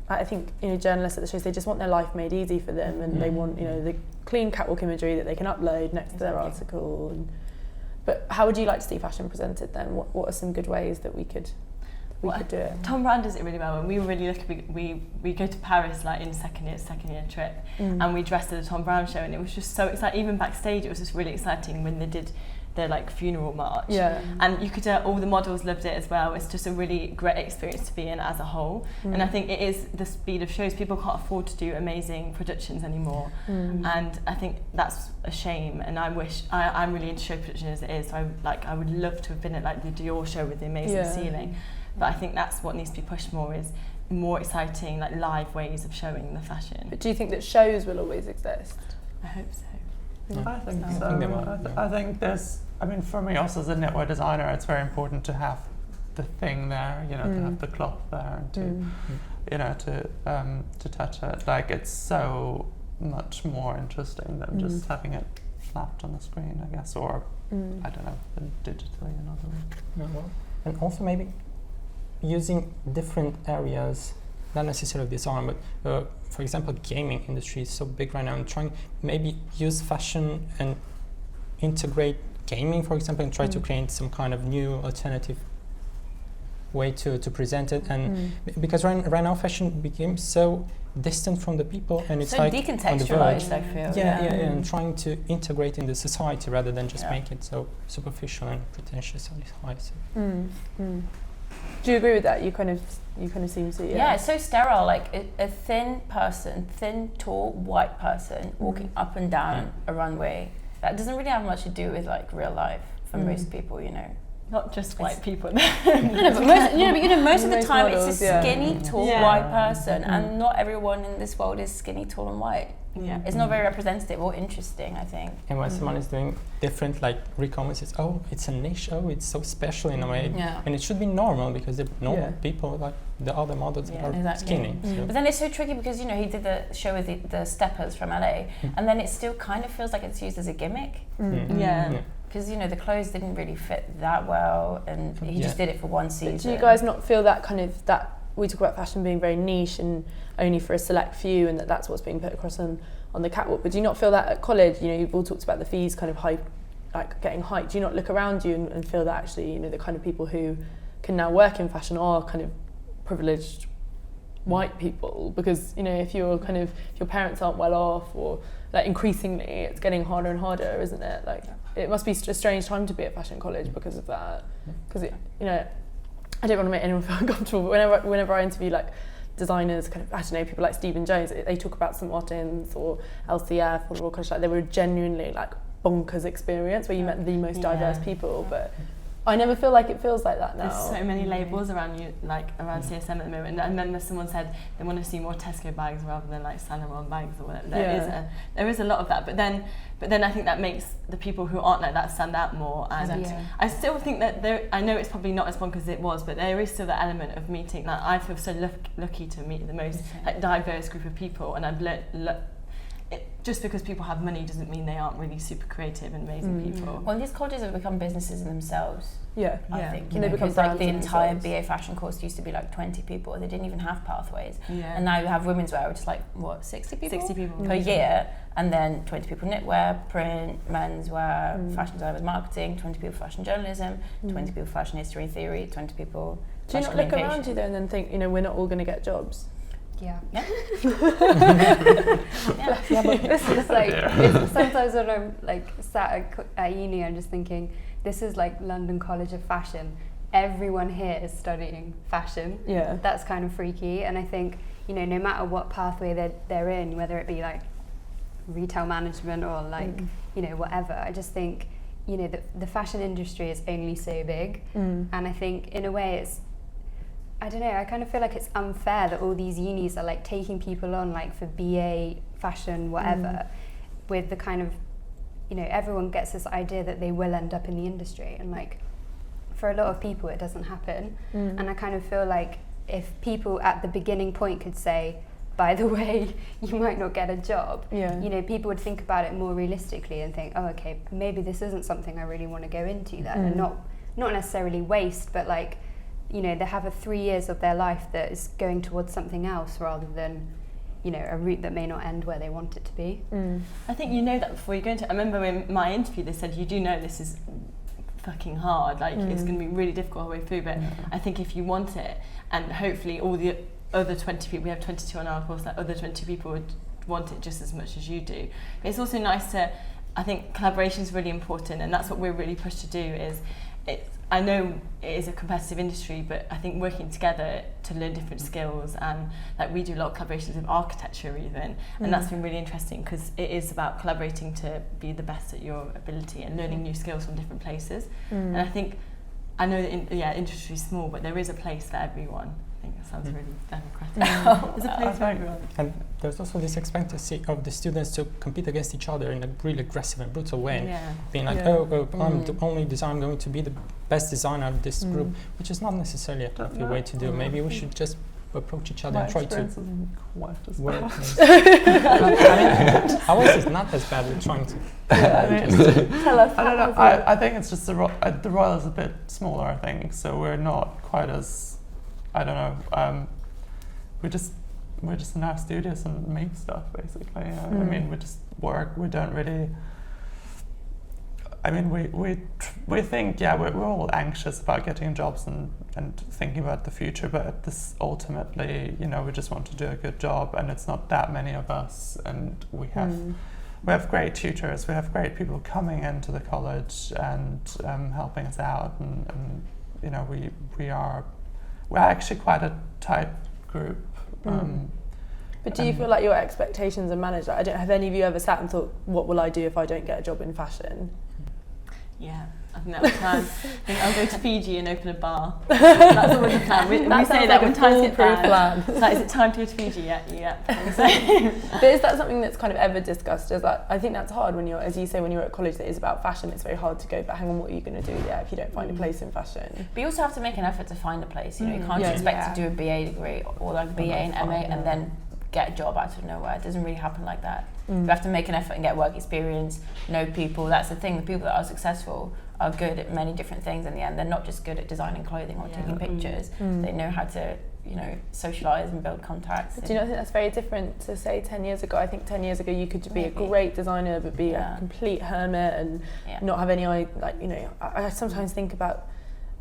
I think, journalists at the shows, they just want their life made easy for them, and they want, the clean catwalk imagery that they can upload next to their article. But how would you like to see fashion presented then? What are some good ways that we could do it? Tom Brand does it really well. When we were really lucky, we go to Paris like in second year trip, and we dressed at a Tom Brown show, and it was just so exciting. Even backstage, it was just really exciting when they did their like funeral march. Yeah. And you could all the models loved it as well. It's just a really great experience to be in as a whole. And I think it is the speed of shows. People can't afford to do amazing productions anymore. And I think that's a shame. And I wish I'm really into show production as it is. So I would love to have been at like the Dior show with the amazing ceiling. But I think that's what needs to be pushed more, is more exciting like live ways of showing the fashion. But do you think that shows will always exist? I hope so. I think so. I think there's, for me also as a knitwear designer, it's very important to have the thing there, to have the cloth there, and to touch it. Like, it's so much more interesting than just having it slapped on the screen, I guess, or I don't know, digitally in other ways. And also maybe using different areas, not necessarily design, but for example, gaming industry is so big right now, and trying maybe use fashion and integrate gaming, for example, and try to create some kind of new alternative way to present it. And because right now fashion became so distant from the people, and it's so like decontextualized, I feel. And trying to integrate in the society rather than just make it so superficial and pretentious on its high. Do you agree with that? You kind of seem to. Yeah, it's so sterile. Like a thin person, thin, tall, white person walking up and down a runway. That doesn't really have much to do with like real life for most people, Not just white people. But most of the time models, it's a skinny, tall, white person, and not everyone in this world is skinny, tall, and white. Yeah. It's not very representative or interesting, I think. And when someone is doing different, like recommerce, it's it's a niche, it's so special in a way. Yeah. And it should be normal, because the normal people, like the other models, are skinny. So. But then it's so tricky because, he did the show with the Stoppard from LA, and then it still kind of feels like it's used as a gimmick. Because, the clothes didn't really fit that well, and he just did it for one season. But do you guys not feel that we talk about fashion being very niche and only for a select few, and that's what's being put across on the catwalk? But do you not feel that at college? You've all talked about the fees kind of high, like getting hiked. Do you not look around you and feel that actually, the kind of people who can now work in fashion are kind of privileged white people? Because, if your parents aren't well off, or like increasingly it's getting harder and harder, isn't it? Like, it must be a strange time to be at fashion college because of that. Because, I don't want to make anyone feel uncomfortable, but whenever I interview like designers, kind of, I don't know, people like Stephen Jones, they talk about St Martins or LCF or Royal College, like they were genuinely like bonkers experience where you met the most diverse people, but I never feel like it feels like that now. There's so many labels around you, like around CSM at the moment. And I remember someone said they want to see more Tesco bags rather than like Saint Laurent bags or whatever. There is a lot of that, but then but then I think that makes the people who aren't like that stand out more. And I still think that I know it's probably not as fun as it was, but there is still that element of meeting. Like I feel so lucky to meet the most like diverse group of people, and I've just because people have money doesn't mean they aren't really super creative and amazing people. Well, these colleges have become businesses in themselves. I think they become like the entire themselves. BA fashion course used to be like 20 people. They didn't even have pathways. Yeah. And now you have women's wear, which is like what, 60 people? 60 people per year, and then 20 people knitwear, print, menswear, fashion design with marketing, 20 people fashion journalism, 20 people fashion history and theory, 20 people. Do you not look around you though and then think, we're not all going to get jobs? Yeah. Yeah. But this is like it's sometimes when I'm like sat at uni, I'm just thinking, this is like London College of Fashion. Everyone here is studying fashion. Yeah. That's kind of freaky, and I think no matter what pathway they're in, whether it be like retail management or like whatever, I just think the fashion industry is only so big, and I think in a way it's, I don't know, I kind of feel like it's unfair that all these unis are like taking people on like for BA, fashion, whatever, with the kind of, everyone gets this idea that they will end up in the industry, and like for a lot of people it doesn't happen. And I kind of feel like if people at the beginning point could say, by the way, you might not get a job, people would think about it more realistically and think, oh, okay, maybe this isn't something I really want to go into then, and not necessarily waste, but like, they have 3 years of their life that is going towards something else rather than, a route that may not end where they want it to be. I think that before you go into. I remember in my interview they said, you do know this is fucking hard, like it's going to be really difficult all the way through, but I think if you want it, and hopefully all the other 20 people, we have 22 on our course, that other 20 people would want it just as much as you do. But it's also nice to, I think collaboration is really important, and that's what we're really pushed to do. I know it is a competitive industry, but I think working together to learn different skills, and like we do a lot of collaborations with architecture even, and that's been really interesting because it is about collaborating to be the best at your ability and learning new skills from different places. And I know that industry is small, but there is a place for everyone. I think that sounds really democratic. There's a place for everyone. And there's also this expectancy of the students to compete against each other in a really aggressive and brutal way. Being like, I'm the only designer, I'm going to be the best designer of this group, which is not necessarily a healthy way to do. Maybe we should just approach each other and try to work. Ours is not as bad. We're trying to. Tell us. I don't know. I think it's just the Royal is a bit smaller. I think so. We're not quite as. I don't know. We're just in our studios and make stuff basically. I mean, we just work. We don't really. I mean, we think we're all anxious about getting jobs and thinking about the future, but this ultimately, we just want to do a good job, and it's not that many of us, and we have great tutors, we have great people coming into the college and helping us out, and we're actually quite a tight group. But do you feel like your expectations are managed? Like, have any of you ever sat and thought, what will I do if I don't get a job in fashion? Yeah, I think that's the plan. I think I'll go to Fiji and open a bar. That's always the plan. We say that when times get bad. Like, is it time to go to Fiji yet? Yeah. But is that something that's kind of ever discussed? I think that's hard when you're, as you say, when you're at college that is about fashion, it's very hard to go, but hang on, what are you going to do if you don't find a place in fashion? But you also have to make an effort to find a place. You can't expect to do a BA degree or like BA and MA and then get a job out of nowhere. It doesn't really happen like that. You have to make an effort and get work experience, know people. That's the thing. The people that are successful are good at many different things in the end. They're not just good at designing clothing or taking pictures. They know how to, socialise and build contacts. Do you not think that's very different to, say, 10 years ago? I think 10 years ago you could be a great designer but be a complete hermit and not have any, I sometimes think about,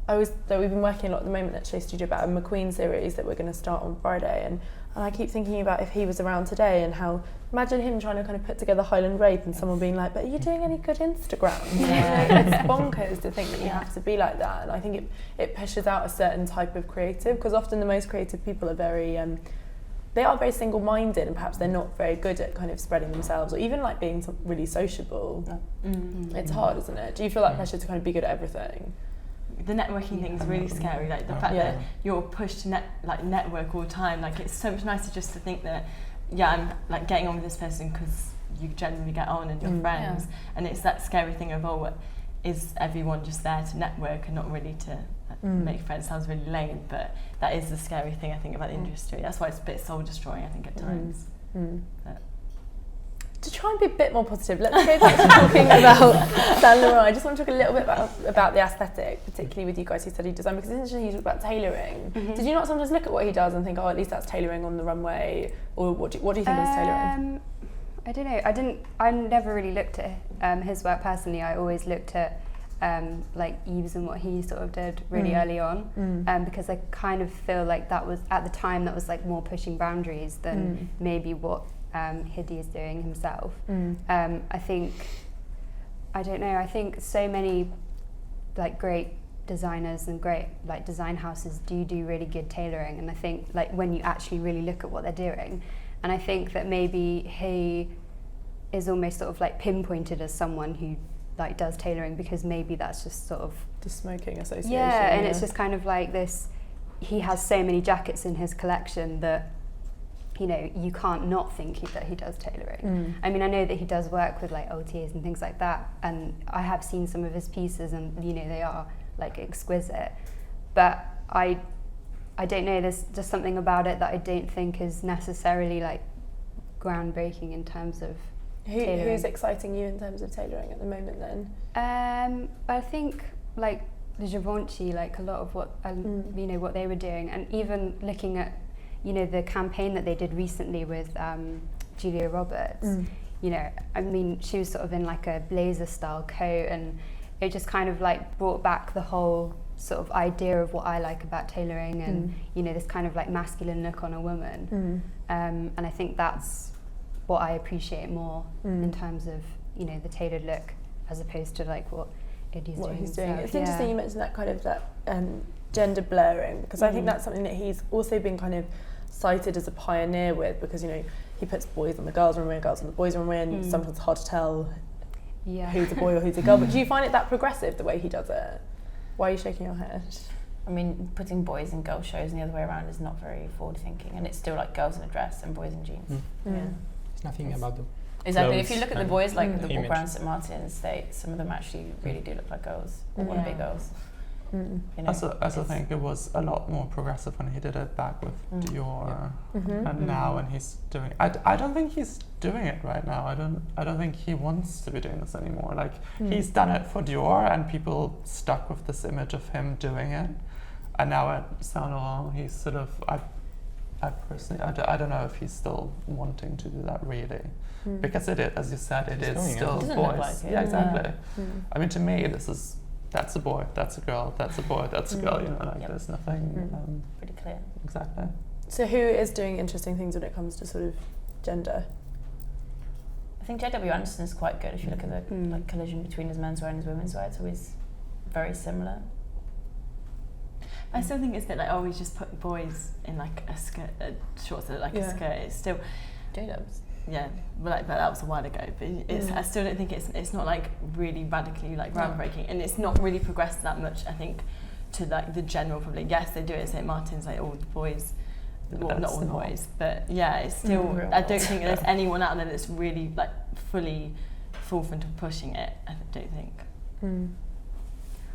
we've been working a lot at the moment at Chase Studio about a McQueen series that we're going to start on Friday, and I keep thinking about if he was around today and how, imagine him trying to kind of put together Highland Rape and someone being like, but are you doing any good Instagram? It's bonkers to think that you have to be like that, and I think it pushes out a certain type of creative, because often the most creative people are very, they are very single-minded, and perhaps they're not very good at kind of spreading themselves or even like being really sociable. It's hard, isn't it? Do you feel that pressure to kind of be good at everything? The networking thing is really scary, like the fact that you're pushed to network all the time. Like, it's so much nicer just to think that I'm like getting on with this person because you generally get on and your friends, and it's that scary thing of, oh, is everyone just there to network and not really to make friends? Sounds really lame, but that is the scary thing I think about the industry. That's why it's a bit soul destroying, I think, at times. But to try and be a bit more positive, let's go back to talking about Saint Laurent. I just want to talk a little bit about the aesthetic, particularly with you guys who study design, because it's interesting you talk about tailoring. Did you not sometimes look at what he does and think, oh, at least that's tailoring on the runway, or what do you think is tailoring? I don't know. I never really looked at his work personally. I always looked at like Yves and what he sort of did really early on, because I kind of feel like that was, at the time, that was like more pushing boundaries than maybe what Hidi is doing himself. I think, I don't know, I think so many like great designers and great like design houses do really good tailoring, and I think like when you actually really look at what they're doing, and I think that maybe he is almost sort of like pinpointed as someone who like does tailoring because maybe that's just sort of the smoking association. Yeah, and it's just kind of like this, he has so many jackets in his collection that, you know, you can't not think that he does tailoring. I mean, I know that he does work with like OTAs and things like that, and I have seen some of his pieces, and you know, they are like exquisite, but I don't know, there's just something about it that I don't think is necessarily like groundbreaking in terms of tailoring. Who's exciting you in terms of tailoring at the moment then? I think like the Givenchy, like a lot of what you know, what they were doing, and even looking at, you know, the campaign that they did recently with Julia Roberts. You know, I mean, she was sort of in like a blazer style coat, and it just kind of like brought back the whole sort of idea of what I like about tailoring, and you know, this kind of like masculine look on a woman. And I think that's what I appreciate more in terms of, you know, the tailored look, as opposed to like what Hidi's doing. He's doing. It's interesting you mentioned that kind of that gender blurring, because I think that's something that he's also been kind of cited as a pioneer with, because, you know, he puts boys on the girls' runway, girls on the boys' runway, and sometimes it's hard to tell who's a boy or who's a girl. But do you find it that progressive, the way he does it? Why are you shaking your head? I mean, putting boys in girls shows and the other way around is not very forward thinking, and it's still like girls in a dress and boys in jeans. It's nothing about the exactly. clothes If you look at the boys, like the image. Brown St. Martins, some of them actually really do look like girls or want to be girls. You know, I think it was a lot more progressive when he did it back with Dior, and now when he's doing, I don't think he's doing it right now. I don't think he wants to be doing this anymore. Like he's done it for Dior, and people stuck with this image of him doing it, and now at Saint Laurent, he's sort of, I personally, I don't know if he's still wanting to do that really, because it is, as you said, it is still Doesn't boys. look like it. Yeah, exactly. I mean, to me, that's a boy, that's a girl, that's a boy, that's a girl, you know, like there's nothing pretty clear. Exactly. So who is doing interesting things when it comes to sort of gender? I think J.W. Anderson is quite good. If you look at the like collision between his menswear and his women's wear, it's always very similar. I still think it's a bit like, oh, we just put boys in like a skirt, shorts that look like a skirt. It's still, J-Dubs. yeah, but that was a while ago. But it's, I still don't think it's not like really radically like groundbreaking, and it's not really progressed that much, I think, to like the general public. Yes, they do it at St. Martin's, like all the boys, well, not all the boys, but yeah, it's still. I don't think there's anyone out there that's really like fully forefront of pushing it. I don't think.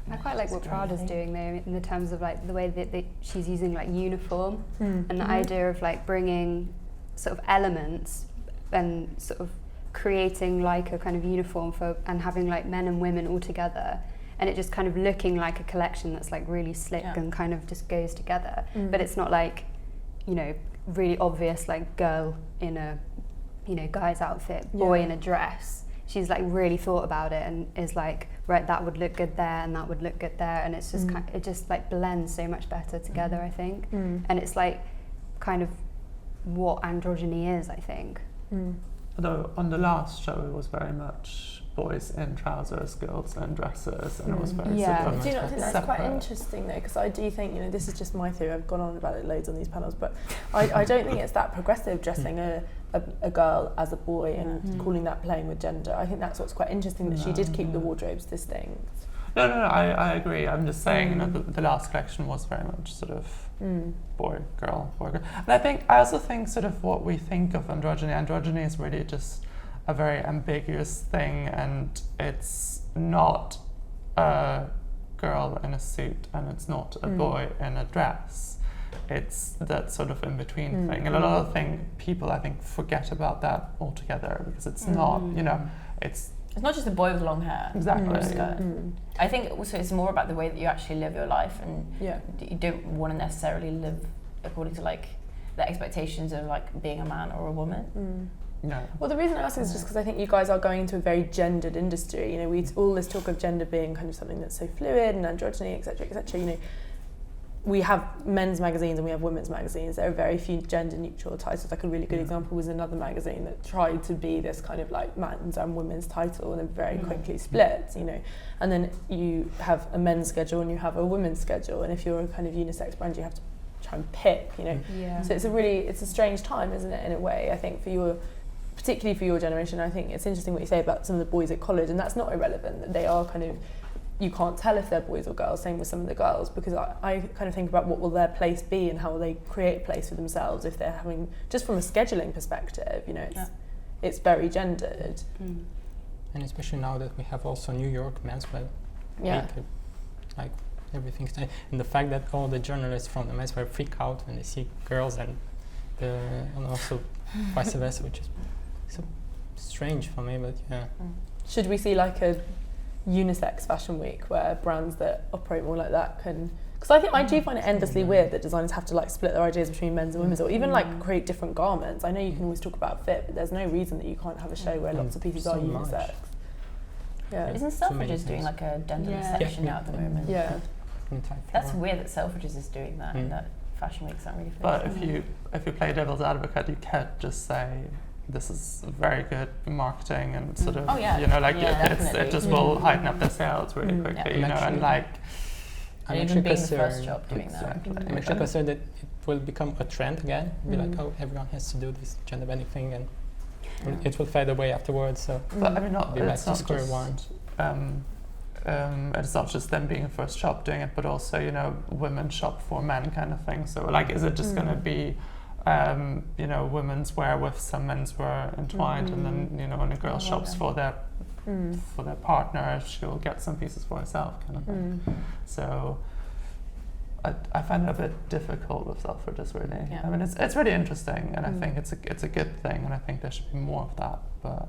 I quite like what Prada's doing though, in the terms of like the way that she's using like uniform and the idea of like bringing sort of elements and sort of creating like a kind of uniform for, and having like men and women all together, and it just kind of looking like a collection that's like really slick and kind of just goes together. But it's not like, you know, really obvious like girl in a, you know, guy's outfit, boy in a dress. She's like really thought about it and is like, right, that would look good there and that would look good there, and it's just it just like blends so much better together, I think. And it's like kind of what androgyny is, I think. Although on the last show it was very much boys in trousers, girls in dresses, and it was very Do you not think that's separate. quite interesting though? Because I do think, you know, this is just my theory, I've gone on about it loads on these panels, but I don't think it's that progressive dressing a girl as a boy and calling that playing with gender. I think that's what's quite interesting, that she did keep the wardrobes distinct. No, I agree. I'm just saying, you know, the last collection was very much sort of boy, girl, boy, girl. And I also think sort of what we think of androgyny is really just a very ambiguous thing, and it's not a girl in a suit and it's not a boy in a dress. It's that sort of in-between thing, and a lot of people I think forget about that altogether, because it's not, you know, it's not just a boy with long hair. Exactly. Or a skirt. I think also it's more about the way that you actually live your life, and you don't want to necessarily live according to like the expectations of like being a man or a woman. No. Well, the reason I ask is just because I think you guys are going into a very gendered industry. You know, we all this talk of gender being kind of something that's so fluid and androgyny, etc., etc. You know, we have men's magazines and we have women's magazines. There are very few gender neutral titles. Like a really good example was another magazine that tried to be this kind of like men's and women's title and then very quickly split, you know. And then you have a men's schedule and you have a women's schedule, and if you're a kind of unisex brand, you have to try and pick, you know. So it's a strange time, isn't it, in a way, I think, particularly for your generation. I think it's interesting what you say about some of the boys at college, and that's not irrelevant, that they are kind of, you can't tell if they're boys or girls, same with some of the girls, because I kind of think about what will their place be and how will they create a place for themselves if they're having, just from a scheduling perspective, you know, it's very gendered. And especially now that we have also New York menswear week, like everything's, and the fact that all the journalists from the menswear freak out when they see girls, and also vice versa, which is so strange for me, but yeah. Should we see like a unisex fashion week where brands that operate more like that can, because I do find it endlessly weird that designers have to like split their ideas between men's and women's, or even like create different garments. I know you can always talk about fit, but there's no reason that you can't have a show where lots of pieces are unisex. Isn't Selfridges doing like a genderless section now at the moment? That's weird that Selfridges is doing that and that Fashion Week's not really But if you play devil's advocate, you can't just say this is very good marketing and sort of, you know, like it just will heighten up their sales really quickly, you know, and like I'm even actually being the concerned. first shop doing that. I'm actually concerned that it will become a trend again. Be like, oh, everyone has to do this gender bending thing, and it will fade away afterwards. So, but I mean, it's not square one. It's not just them being a first shop doing it, but also, you know, women shop for men kind of thing. So like, is it just going to be, you know, women's wear with some men's wear entwined, and then, you know, when a girl shops for their partner, she'll get some pieces for herself kind of thing. So I find it a bit difficult with Selfridges, really. I mean, it's really interesting, and I think it's a good thing, and I think there should be more of that, but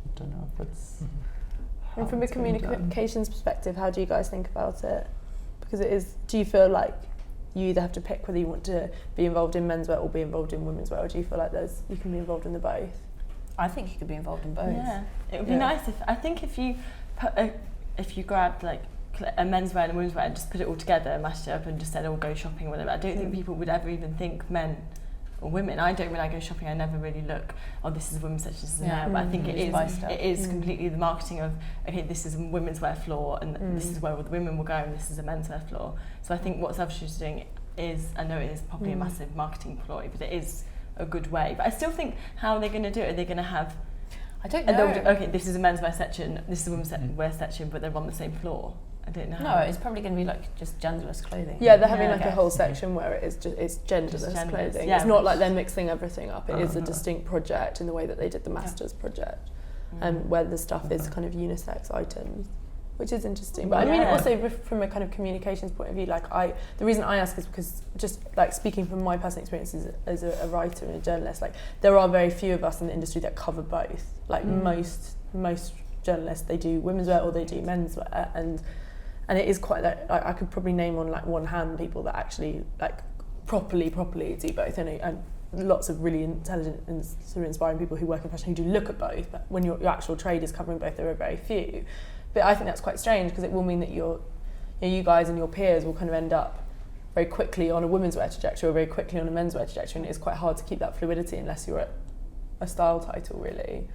I don't know if it's... And from a communications perspective, how do you guys think about it? Because it is, do you feel like you either have to pick whether you want to be involved in menswear or be involved in women's wear, or do you feel like you can be involved in the both? I think you could be involved in both. Yeah, it would be nice if you if you grabbed like a menswear and a women's wear and just put it all together, mashed it up, and just said, "Oh, go shopping," or whatever. I don't think people would ever even think men or women. I don't, when I go shopping, I never really look, oh, this is a women's section, this is but I think it is completely the marketing of, okay, this is a women's wear floor, and this is where the women will go, and this is a men's wear floor. So I think what Selfridges is doing is, I know it is probably a massive marketing ploy, but it is a good way. But I still think, how are they going to do it? Are they going to have, I don't know. Okay, this is a men's wear section, this is a women's wear section, but they're on the same floor. I don't know. No, it's probably going to be like just genderless clothing. Yeah, they're having like a whole section where it's genderless clothing. Yeah, it's not like they're mixing everything up. It is a distinct project in the way that they did the Masters project, where the stuff is kind of unisex items, which is interesting. But I mean, also from a kind of communications point of view, like the reason I ask is because, just like speaking from my personal experiences as a writer and a journalist, like there are very few of us in the industry that cover both. Like most journalists, they do women's wear or they do men's wear, and it is quite that, like, I could probably name on like one hand people that actually like properly do both, and lots of really intelligent and sort of inspiring people who work in fashion who do look at both, but when your actual trade is covering both, there are very few. But I think that's quite strange, because it will mean that you guys and your peers will kind of end up very quickly on a women's wear trajectory or very quickly on a men's wear trajectory, and it's quite hard to keep that fluidity unless you're at a style title, really.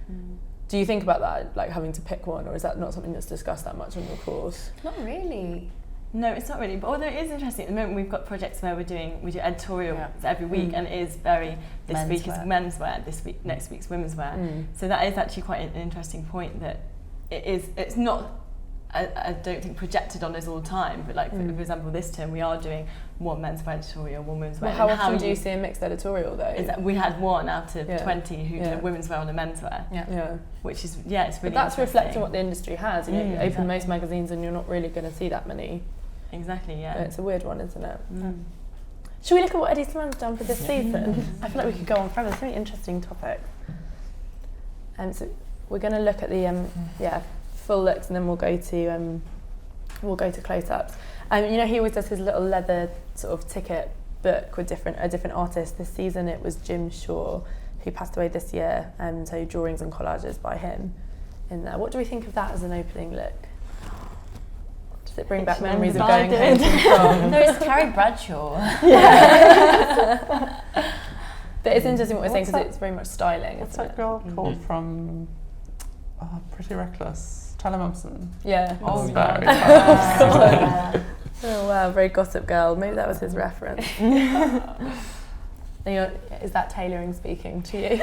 Do you think about that, like having to pick one, or is that not something that's discussed that much on your course? Not really. No, it's not really. But although it is interesting, at the moment we've got projects where we do editorials every week, and it is very, this week is menswear, this week, next week's women's wear. So that is actually quite an interesting point, that it's not I don't think projected on us all the time, but like for example this term we are doing one menswear editorial, one women's wear. Well, how often do you see a mixed editorial though? Is that we had one out of Yeah. 20 who did a women's wear and a menswear, Yeah. which is it's really But that's reflecting interesting. what the industry has. You know, you open most magazines and you're not really going to see that many. Exactly, yeah. It's a weird one, isn't it? Should we look at what Eddie Slimans done for this season? I feel like we could go on forever. It's a really interesting topic. So we're going to look at the full looks, and then we'll go to close-ups. You know, he always does his little leather sort of ticket book with a different artist. This season it was Jim Shaw, who passed away this year. So drawings and collages by him in there. What do we think of that as an opening look? Does it bring back memories of going home from? No, it's Carrie Bradshaw. But it's interesting what we're saying What's because that? it's very much styling, What's isn't that it? girl called from Pretty Reckless? Tyler Momsen. Yeah. Oh, It's very fun. Oh wow, very Gossip Girl. Maybe that was his reference. Is that tailoring speaking to you?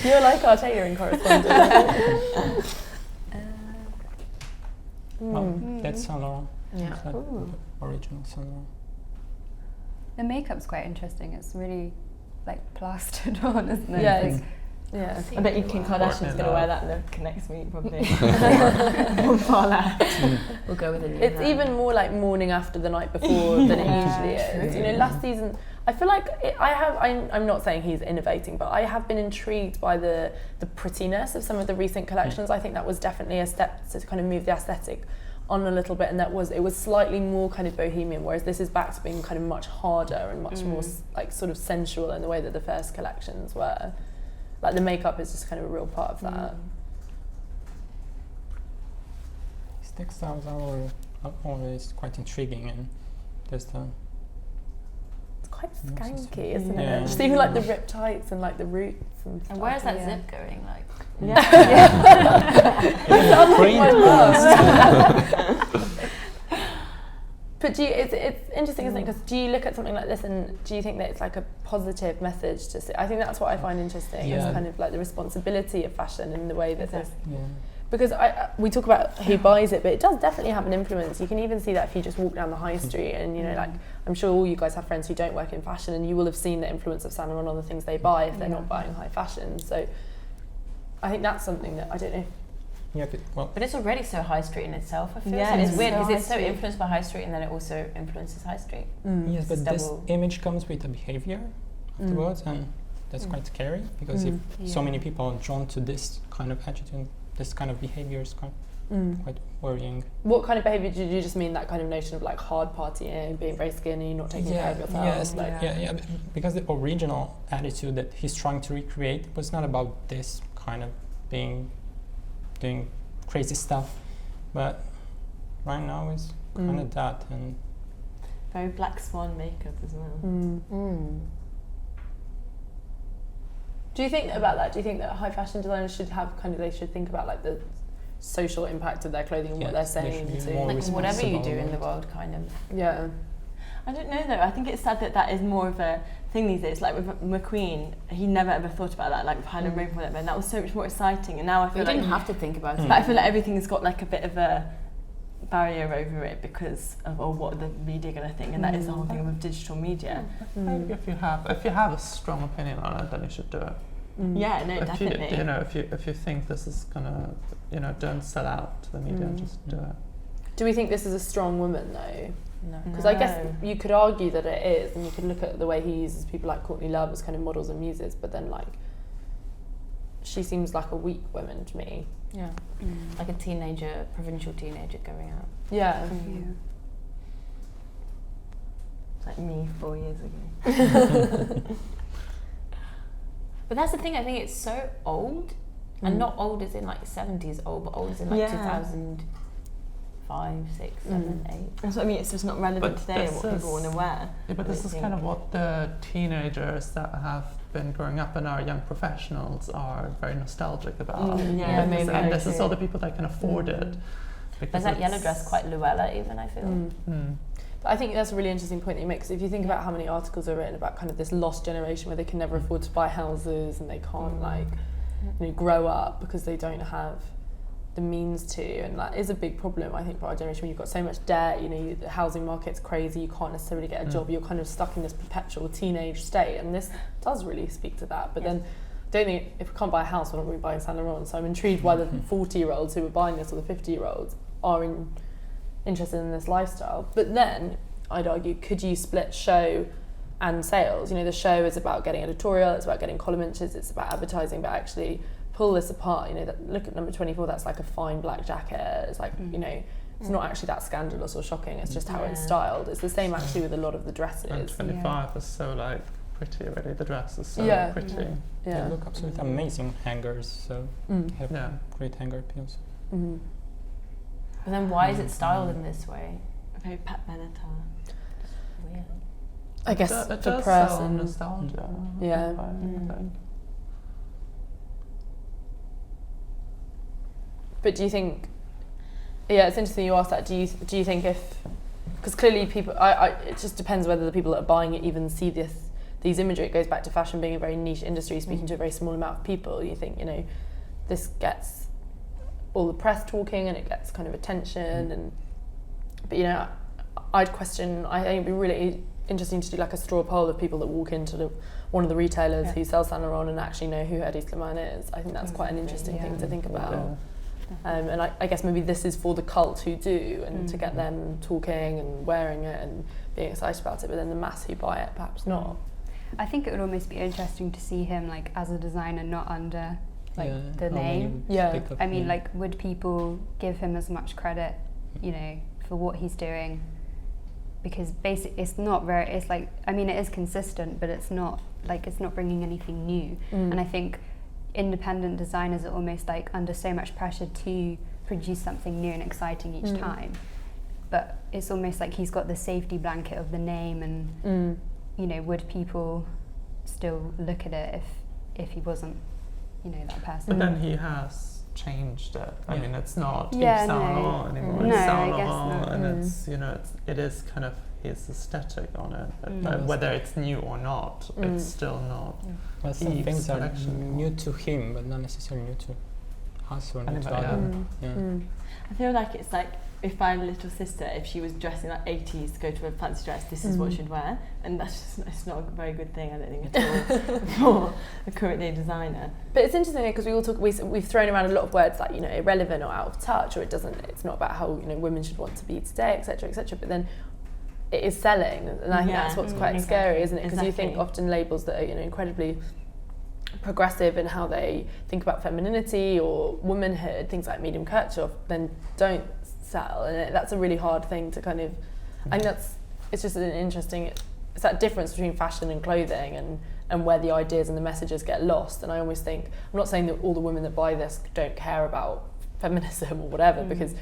You're like our tailoring correspondent. That's Saint Laurent. Yeah. It's like original Saint Laurent. The makeup's quite interesting. It's really like plastered on, isn't it? Yeah, Like, it's- yeah. I bet you Kim Kardashian's going to wear that next week probably. Far left. We'll go with a new It's even more like morning after the night before than it usually is. You know, last season, I feel like I'm not saying he's innovating, but I have been intrigued by the prettiness of some of the recent collections. I think that was definitely a step to kind of move the aesthetic on a little bit, and it was slightly more kind of bohemian, whereas this is back to being kind of much harder and much more like sort of sensual in the way that the first collections were. Like the makeup is just kind of a real part of that. His textiles are always quite intriguing, and there's the It's quite Yeah, skanky, isn't yeah. it? Just even like the rip tights and like the roots and stuff. And where is that Yeah. zip going? Like, But it's interesting, isn't it? Because do you look at something like this and do you think that it's like a positive message to see? I think that's what I find interesting. Is Yeah. kind of like the responsibility of fashion in the way that this. yeah. Because we talk about who buys it, but it does definitely have an influence. You can even see that if you just walk down the high street, and you know, like I'm sure all you guys have friends who don't work in fashion, and you will have seen the influence of Saint Laurent on the things they buy if they're not buying high fashion. So I think that's something that I don't know. Yeah, but it's already so high street in itself. I feel Yeah, so it's it's weird so because high it's so street. influenced by high street, and then it also influences high street. yes, but It's this double. image comes with a behavior afterwards, and that's quite scary because if so many people are drawn to this kind of attitude, this kind of behavior is quite worrying. What kind of behaviour did you just mean? That kind of notion of like hard partying, being very skinny, not taking care of yourself? Yes, like, because the original attitude that he's trying to recreate was not about this kind of doing crazy stuff, but right now it's kind of that, and Very black swan makeup as well. Do you think about that? Do you think that high fashion designers should have they should think about like the social impact of their clothing and what they're Yes, they saying should be to more Like whatever you do responsible in the with- world, kind of. yeah. I don't know though, I think it's sad that is more of a thing these days. Like with McQueen, he never ever thought about that, like with Highland Rainbow, whatever, and that was so much more exciting, and now I You feel like didn't have to think about it. but I feel like everything's got like a bit of a barrier over it because of what are the media going to think, and that is the whole thing with digital media. Maybe if you have a strong opinion on it, then you should do it. Yeah, no, If definitely. if you think this is gonna, don't sell out to the media, just do it. Do we think this is a strong woman though? No. Because I guess you could argue that it is, and you could look at the way he uses people like Courtney Love as kind of models and muses, but then like she seems like a weak woman to me. Yeah. Like a provincial teenager going out. Yeah. Like me 4 years ago. But that's the thing, I think it's so old, and not old as in like 70s old, but old as in like 2005, 6, 7, 8. That's what I mean, it's just not relevant But today and this what people want to wear. Yeah, but this is kind of what the teenagers that have been growing up and are young professionals are very nostalgic about. Yeah, Because- maybe. and this is all the people that can afford it. There's that yellow dress quite Luella even, I feel. But I think that's a really interesting point that you make, because if you think about how many articles are written about kind of this lost generation where they can never afford to buy houses and they can't grow up because they don't have the means to, and that is a big problem I think for our generation. When you've got so much debt, the housing market's crazy, you can't necessarily get a job, you're kind of stuck in this perpetual teenage state, and this does really speak to that. But then I don't think, if we can't buy a house, we're not really buying Saint Laurent. So I'm intrigued why the 40-year-olds who are buying this, or the 50-year-olds, are interested in this lifestyle. But then I'd argue, could you split show and sales? The show is about getting editorial, it's about getting column inches, it's about advertising, but actually pull this apart, look at number 24, that's like a fine black jacket, it's like, it's not actually that scandalous or shocking, it's just how it's styled. It's the same actually with a lot of the dresses. And 25 is so like pretty already, the dress is so pretty. They look absolutely amazing hangers, so have great hanger appeals. But then why is it styled in this way? Very Pat Benatar. Weird. I guess it for does press sell and nostalgia. Yeah. I think. But do you think? Yeah, it's interesting you asked that. Do you think because clearly people, it just depends whether the people that are buying it even see these imagery. It goes back to fashion being a very niche industry, speaking to a very small amount of people. You think this gets all the press talking and it gets kind of attention, but I'd question. I think it'd be really interesting to do like a straw poll of people that walk into one of the retailers who sells Saint Laurent and actually know who Hedi Slimane is. I think that's quite an interesting thing to think about. Yeah. And I guess maybe this is for the cult who do, and to get them talking and wearing it and being excited about it, but then the mass who buy it, perhaps not. I think it would almost be interesting to see him like as a designer, not under the name. I mean, like, would people give him as much credit, for what he's doing? Because basically, it's not very. It's like, I mean, it is consistent, but it's not bringing anything new. And I think independent designers are almost like under so much pressure to produce something new and exciting each time. But it's almost like he's got the safety blanket of the name, and would people still look at it if he wasn't, that person? But then he has changed it. I mean, it's not Yeah, Saint no. Laurent anymore. No, It's Saint I guess Laurent, not. and it is kind of his aesthetic on it. But whether it's new or not, it's still not. Well, some Eve's things are collection. new to him, but not necessarily new to us or new to Anybody, others. I feel like it's like if my little sister, if she was dressing like 80s to go to a fancy dress, this is what she'd wear, and that's just, it's not a very good thing, I don't think, at all for a current day designer. But it's interesting because we've thrown around a lot of words like irrelevant or out of touch, or it's not about how women should want to be today, etc., etc. But then it is selling, and I think that's what's quite scary, isn't it? Because you think often labels that are incredibly progressive in how they think about femininity or womanhood, things like medium couture, then don't sell, and that's a really hard thing to kind of. I think it's just an interesting. It's that difference between fashion and clothing, and where the ideas and the messages get lost. And I almost think, I'm not saying that all the women that buy this don't care about feminism or whatever, because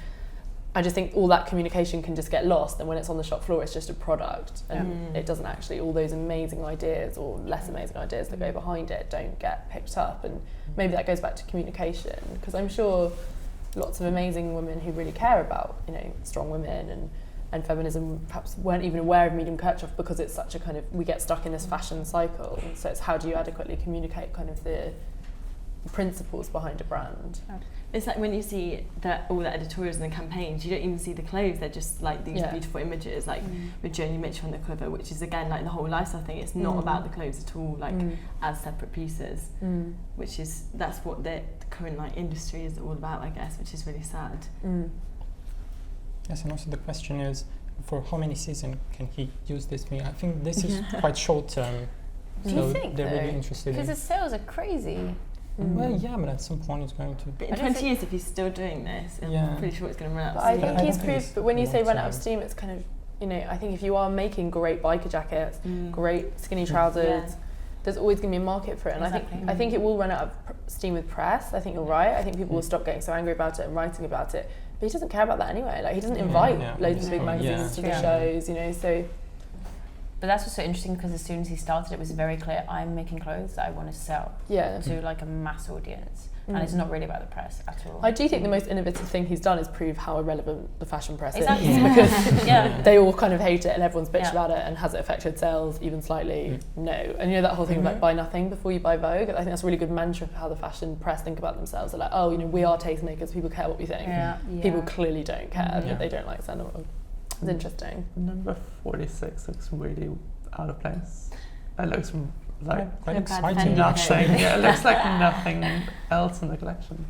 I just think all that communication can just get lost, and when it's on the shop floor, it's just a product, and it doesn't actually, all those amazing ideas or less amazing ideas that go behind it don't get picked up. And maybe that goes back to communication, because I'm sure lots of amazing women who really care about strong women and feminism perhaps weren't even aware of medium kerchief, because it's such a kind of, we get stuck in this fashion cycle. So it's how do you adequately communicate kind of the principles behind a brand. It's like when you see all the editorials and the campaigns, you don't even see the clothes, they're just like these beautiful images, like with Joni Mitchell on the cover, which is again like the whole lifestyle thing. It's not about the clothes at all, like as separate pieces, which is, that's what the current like industry is all about, I guess, which is really sad. Yes, and also the question is, for how many seasons can he use this thing? I think this is quite short term. Do So you think they're really though? interested Because in. his sales are crazy. Well, yeah, but at some point it's going to. But in I don't 20 years, if he's still doing this, I'm pretty sure it's going to run out But of I steam. think I he's don't think proved, it's but when you say long run out of term. steam, it's kind of, I think if you are making great biker jackets, great skinny trousers, there's always going to be a market for it. And I think it will run out of steam with press. I think you're right. I think people will stop getting so angry about it and writing about it. But he doesn't care about that anyway. Like, he doesn't invite loads of big magazines to the shows, so. But that's what's so interesting, because as soon as he started, it was very clear, I'm making clothes that I want to sell to like a mass audience. and it's not really about the press at all. I do think the most innovative thing he's done is prove how irrelevant the fashion press Exactly. is, because Yeah. they all kind of hate it and everyone's bitched Yeah. about it, and has it affected sales even slightly? No. And you know that whole thing of like buy nothing before you buy Vogue? I think that's a really good mantra for how the fashion press think about themselves. They're like, oh, you know, we are tastemakers, people care what we think. Yeah. People clearly don't care Yeah. that they don't like Saint Laurent. It's interesting. Number 46 looks really out of place. It looks like quite Bad exciting. Fendi. nothing. Yeah, it looks like nothing else in the collection.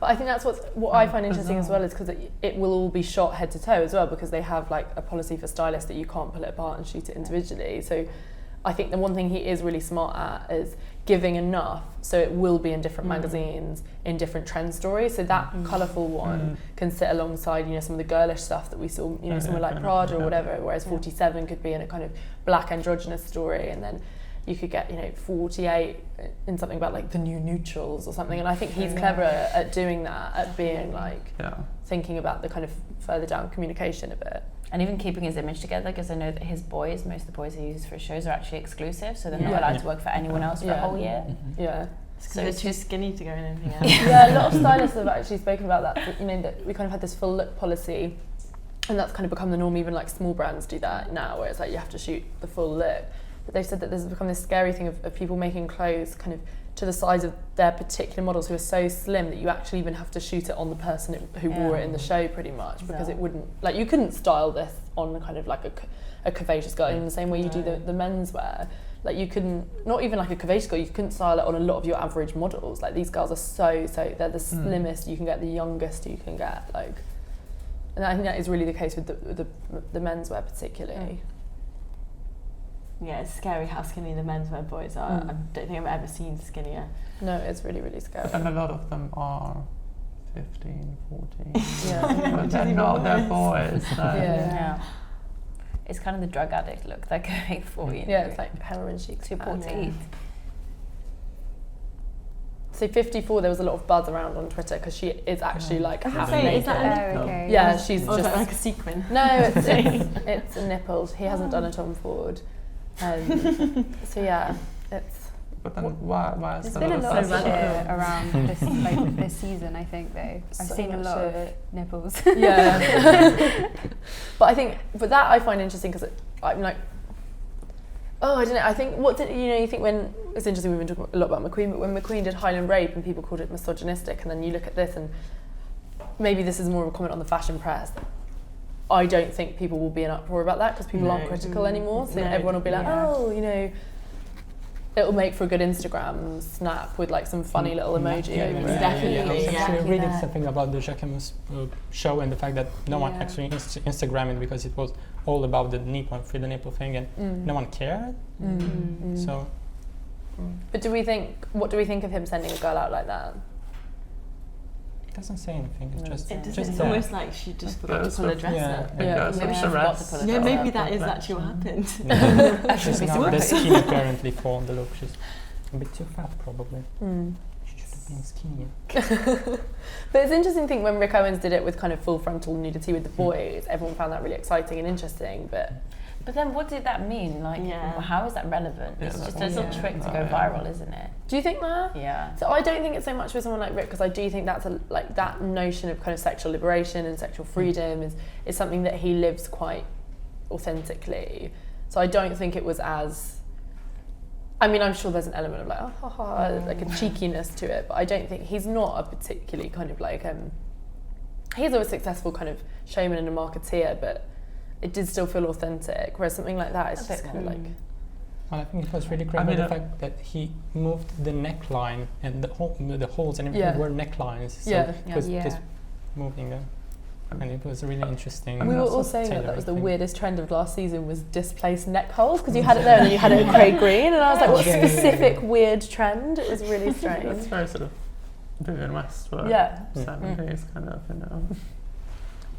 But I think that's what I find interesting as Bizarre. well, is because it will all be shot head to toe as well, because they have like a policy for stylists that you can't pull it apart and shoot it individually. So I think the one thing he is really smart at is giving enough so it will be in different magazines, in different trend stories. So that colourful one can sit alongside, you know, some of the girlish stuff that we saw, you know, somewhere like Prada or whatever, whereas 47 could be in a kind of black androgynous story, and then you could get, you know, 48 in something about like the new neutrals or something. And I think he's clever at doing that, at being like thinking about the kind of further down communication a bit. And even keeping his image together, because I know that his boys, most of the boys he uses for his shows are actually exclusive, so they're not allowed to work for anyone else for a whole year. Yeah. So they're too skinny to go in anything else. Yeah, a lot of stylists have actually spoken about that. You know, that we kind of had this full look policy, and that's kind of become the norm. Even like small brands do that now, where it's like you have to shoot the full look. But they've said that there's become this scary thing of people making clothes kind of to the size of their particular models, who are so slim that you actually even have to shoot it on the person who wore it in the show, pretty much, because it wouldn't, like, you couldn't style this on kind of like a curvaceous girl in the same way you do the menswear. Like, you couldn't, not even like a curvaceous girl, you couldn't style it on a lot of your average models. Like, these girls are so they're the slimmest you can get, the youngest you can get, like, and I think that is really the case with the menswear particularly. Yeah, it's scary how skinny the menswear boys are. I don't think I've ever seen skinnier. No, it's really, really scary. And a lot of them are 15, 14. Yeah. But they're not, they're boys. So. Yeah. It's kind of the drug addict look they're going for, you know. Yeah, it's like heroin chic. Too poor to eat. So 54, there was a lot of buzz around on Twitter because she is actually like half say, naked. is that a nipple? okay. Yeah, she's Or is just that like a sequin? no, it's a nipple. He hasn't done a Tom Ford. So yeah, it's But then why is There's there been a lot of fuss shit about- around this, like, this season, I think, though. I've So seen a much lot of shit. nipples. yeah. But I think, but that I find interesting because I'm like, oh, I don't know. I think you think when it's interesting. We've been talking a lot about McQueen, but when McQueen did Highland Rape and people called it misogynistic, and then you look at this, and maybe this is more of a comment on the fashion press. I don't think people will be in uproar about that because people aren't critical anymore. So everyone will be like, oh, you know, it'll make for a good Instagram snap with like some funny little emoji over it. Definitely. I was actually Exactly reading that. something about the Jacquemus show and the fact that no one actually Instagrammed it because it was all about the nipple, free the nipple thing, and no one cared. So, But what do we think of him sending a girl out like that? it doesn't say anything. It's just It's there. almost like she just forgot to pull her dress up. Yeah. Maybe she forgot to pull it Yeah, up. maybe that is actually what happened. She's not the skin apparently for the look. She's a bit too fat probably. She should have been skinnier. But it's an interesting thing when Rick Owens did it with kind of full frontal nudity with the boys. Everyone found that really exciting and interesting. But then what did that mean? Like, how is that relevant? Yeah, It's just a that's- little trick to go viral, isn't it? Do you think that? Yeah. So I don't think it's so much with someone like Rick, because I do think that's that notion of kind of sexual liberation and sexual freedom is something that he lives quite authentically. So I don't think it was as, I mean, I'm sure there's an element of like, like a cheekiness to it, but I don't think, he's not a particularly kind of like, he's a successful kind of showman and a marketeer, but it did still feel authentic, whereas something like that is just kind of like... Well, I think it was really great by the fact that he moved the neckline and the holes and everything were necklines. So it was just moving them. And it was really interesting. We were all saying that was the weirdest trend of last season was displaced neck holes, because you had it there and then you had it grey green, and I was like, what specific weird trend? It was really strange. It's very sort of Vivienne Westwood. Yeah. 70s kind of, you know.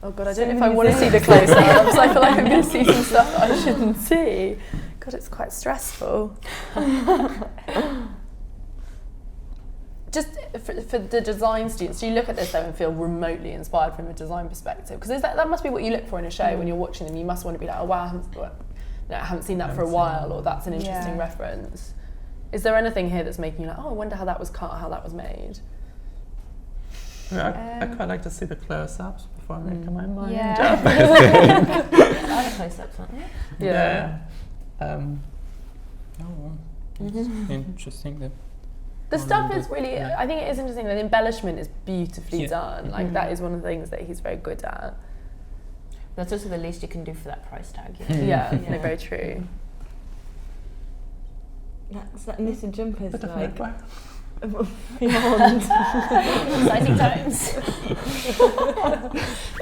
Oh god, I don't know if I want to see the close-ups. I feel like I'm going to see some stuff that I shouldn't see. God, it's quite stressful. Just for the design students, do you look at this though and feel remotely inspired from a design perspective? Because that must be what you look for in a show when you're watching them. You must want to be like, oh wow, I haven't seen that for a while, or that's an interesting reference. Is there anything here that's making you like, oh, I wonder how that was cut, how that was made? I quite like to see the close-ups before making my mind Yeah. up. I think. Other close-ups, aren't they? Yeah. Interesting. The stuff is really, I think it is interesting that embellishment is beautifully done. Like that is one of the things that he's very good at. That's also the least you can do for that price tag. Yeah, no, very true. That's that knitted jumpers Bit of like knitwear. beyond. Exciting times.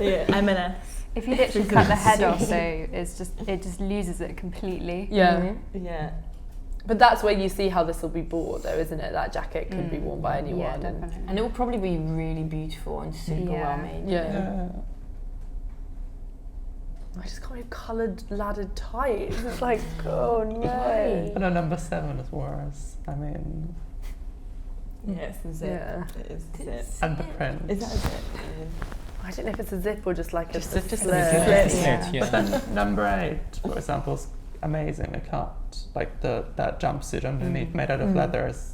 Yeah, M&S. If you literally cut the head off, so it just loses it completely. Yeah. Yeah. But that's where you see how this will be bought, though, isn't it? That jacket could be worn by anyone. Yeah, definitely. And it will probably be really beautiful and super well made. Yeah. I just can't have coloured laddered ties. It's like, oh no. And a number 7 is worse. I mean, Yes, the zip. Yeah. It is the zip. and the print. Is that a zip? I don't know if it's a zip or just like Just a a slit. slit. Yeah. But then number 8, for example, is amazingly cut. Like that jumpsuit underneath made out of leather is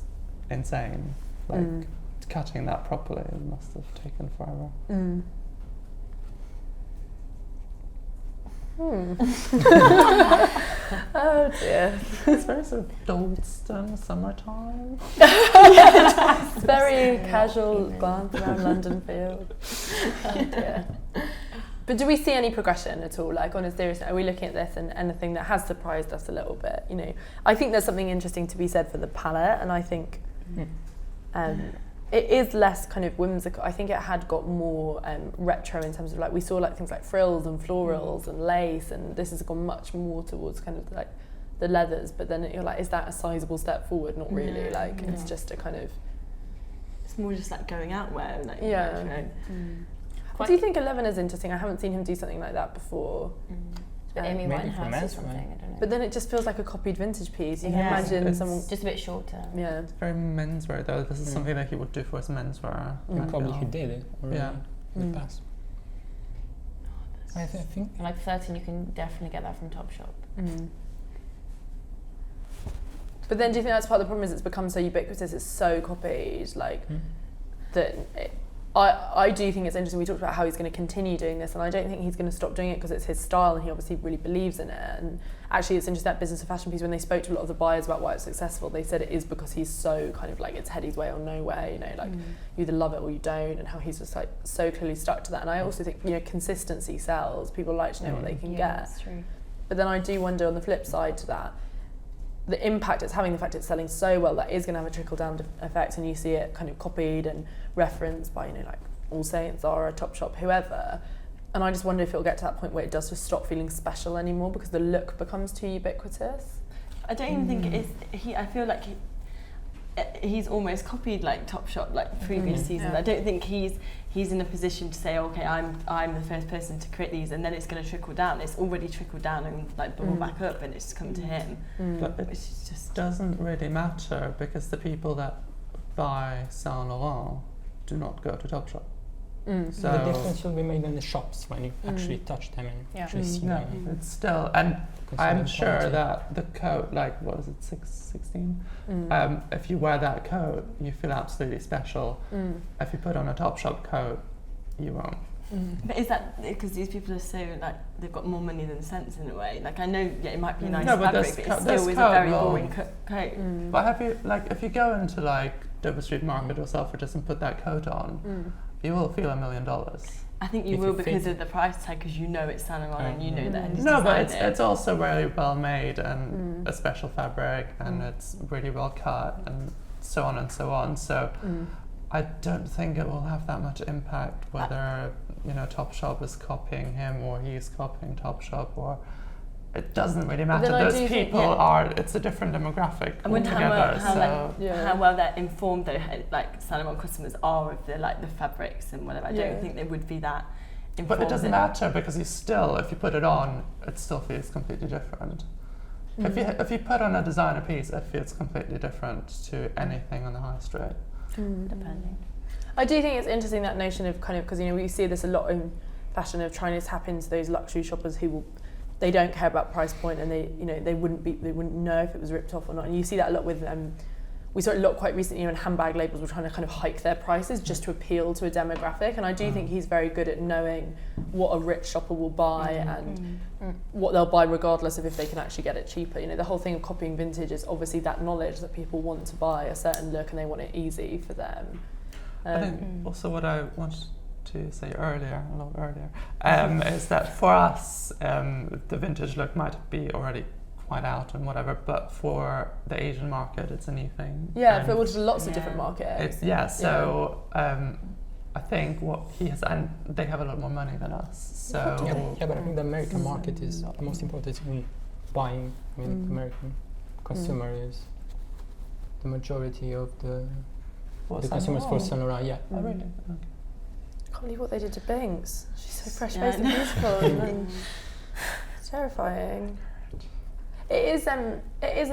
insane. Like cutting that properly must have taken forever. Oh dear. It's very sort of Dalston summertime. It's very casual glance around London Field. Oh dear. But do we see any progression at all? Like on a serious note, are we looking at this and anything that has surprised us a little bit? You know, I think there's something interesting to be said for the palette, and I think it is less kind of whimsical. I think it had got more retro in terms of like we saw like things like frills and florals and lace, and this has gone much more towards kind of like the leathers. But then you're like, is that a sizable step forward? Not really. It's just a kind of. It's more just like going out wear, like Yeah. retro. Do you think 11 is interesting? I haven't seen him do something like that before. But Amy Maybe for Winehouse or menswear. something, I don't know. But then it just feels like a copied vintage piece. You can Yeah. imagine It's someone. Just a bit shorter. Yeah. It's very menswear though. This is something that he would do for his menswear. I Probably feel. he did it already Yeah. in the past. I think And like 13, you can definitely get that from Topshop. But then do you think that's part of the problem is it's become so ubiquitous, it's so copied, like that I do think it's interesting. We talked about how he's going to continue doing this, and I don't think he's going to stop doing it because it's his style and he obviously really believes in it. And actually it's interesting, that business of fashion piece, when they spoke to a lot of the buyers about why it's successful, they said it is because he's so kind of like it's Hedy's way or nowhere, you know, like you either love it or you don't, and how he's just like so clearly stuck to that. And I also think, you know, consistency sells. People like to know what they can get. That's true. But then I do wonder on the flip side to that, the impact it's having, the fact it's selling so well, that is going to have a trickle down effect, and you see it kind of copied and referenced by, you know, like All Saints, Zara, Topshop, whoever. And I just wonder if it'll get to that point where it does just stop feeling special anymore because the look becomes too ubiquitous. I don't even think it is. I feel like he's almost copied like Topshop like previous seasons. Yeah. I don't think he's in a position to say, okay, I'm the first person to create these, and then it's going to trickle down. It's already trickled down and like bubble back up, and it's come to him. But it Which is just doesn't really matter because the people that buy Saint Laurent do not go to Topshop. So the difference will be made in the shops when you actually touch them and Yeah. actually see yeah, them. it's still, and I'm Consumer sure quality. that the coat, like what is it, 16? If you wear that coat, you feel absolutely special. If you put on a Topshop coat, you won't. But is that because these people are so like they've got more money than sense in a way? Like I know, yeah, it might be a nice No, but fabric, this but co- it this still is a coat very will- boring coat. But have you, like, if you go into like Dover Street Market or Selfridges and put that coat on, you will feel $1 million. I think you If will you because fit. of the price tag, because you know it's Saint Laurent and you know that he's No, but designed it. it's also very well made and a special fabric and it's really well cut and so on and so on. So I don't think it will have that much impact whether you know Topshop is copying him or he's copying Topshop, or it doesn't really matter. then I Those do think, people are, it's a different demographic I wonder altogether. how well they're informed though, like Saint Laurent customers are of the like the fabrics and whatever. I don't think they would be that informed. But it doesn't in- matter because you still, if you put it on, it still feels completely different. If you put on a designer piece, it feels completely different to anything on the high street. Depending. I do think it's interesting, that notion of kind of, because you know we see this a lot in fashion, of trying to tap into those luxury shoppers who will, they don't care about price point, and they, you know, they wouldn't know if it was ripped off or not. And you see that a lot with we saw it a lot quite recently when handbag labels were trying to kind of hike their prices just to appeal to a demographic, and I do think he's very good at knowing what a rich shopper will buy and what they'll buy regardless of if they can actually get it cheaper. You know, the whole thing of copying vintage is obviously that knowledge that people want to buy a certain look and they want it easy for them. I think also what I wanted to say earlier, a lot earlier, is that for us, the vintage look might be already quite out and whatever, but for the Asian market, it's a new thing. Yeah, for lots of different markets. I think what he has, and they have a lot more money than us. So but I think the American market is the most important in buying. I mean, American consumer is the majority of the consumers for Saint Laurent. Yeah. Oh, really? Okay. I can't believe what they did to Binks. She's so fresh-faced and beautiful. And it's terrifying. It is an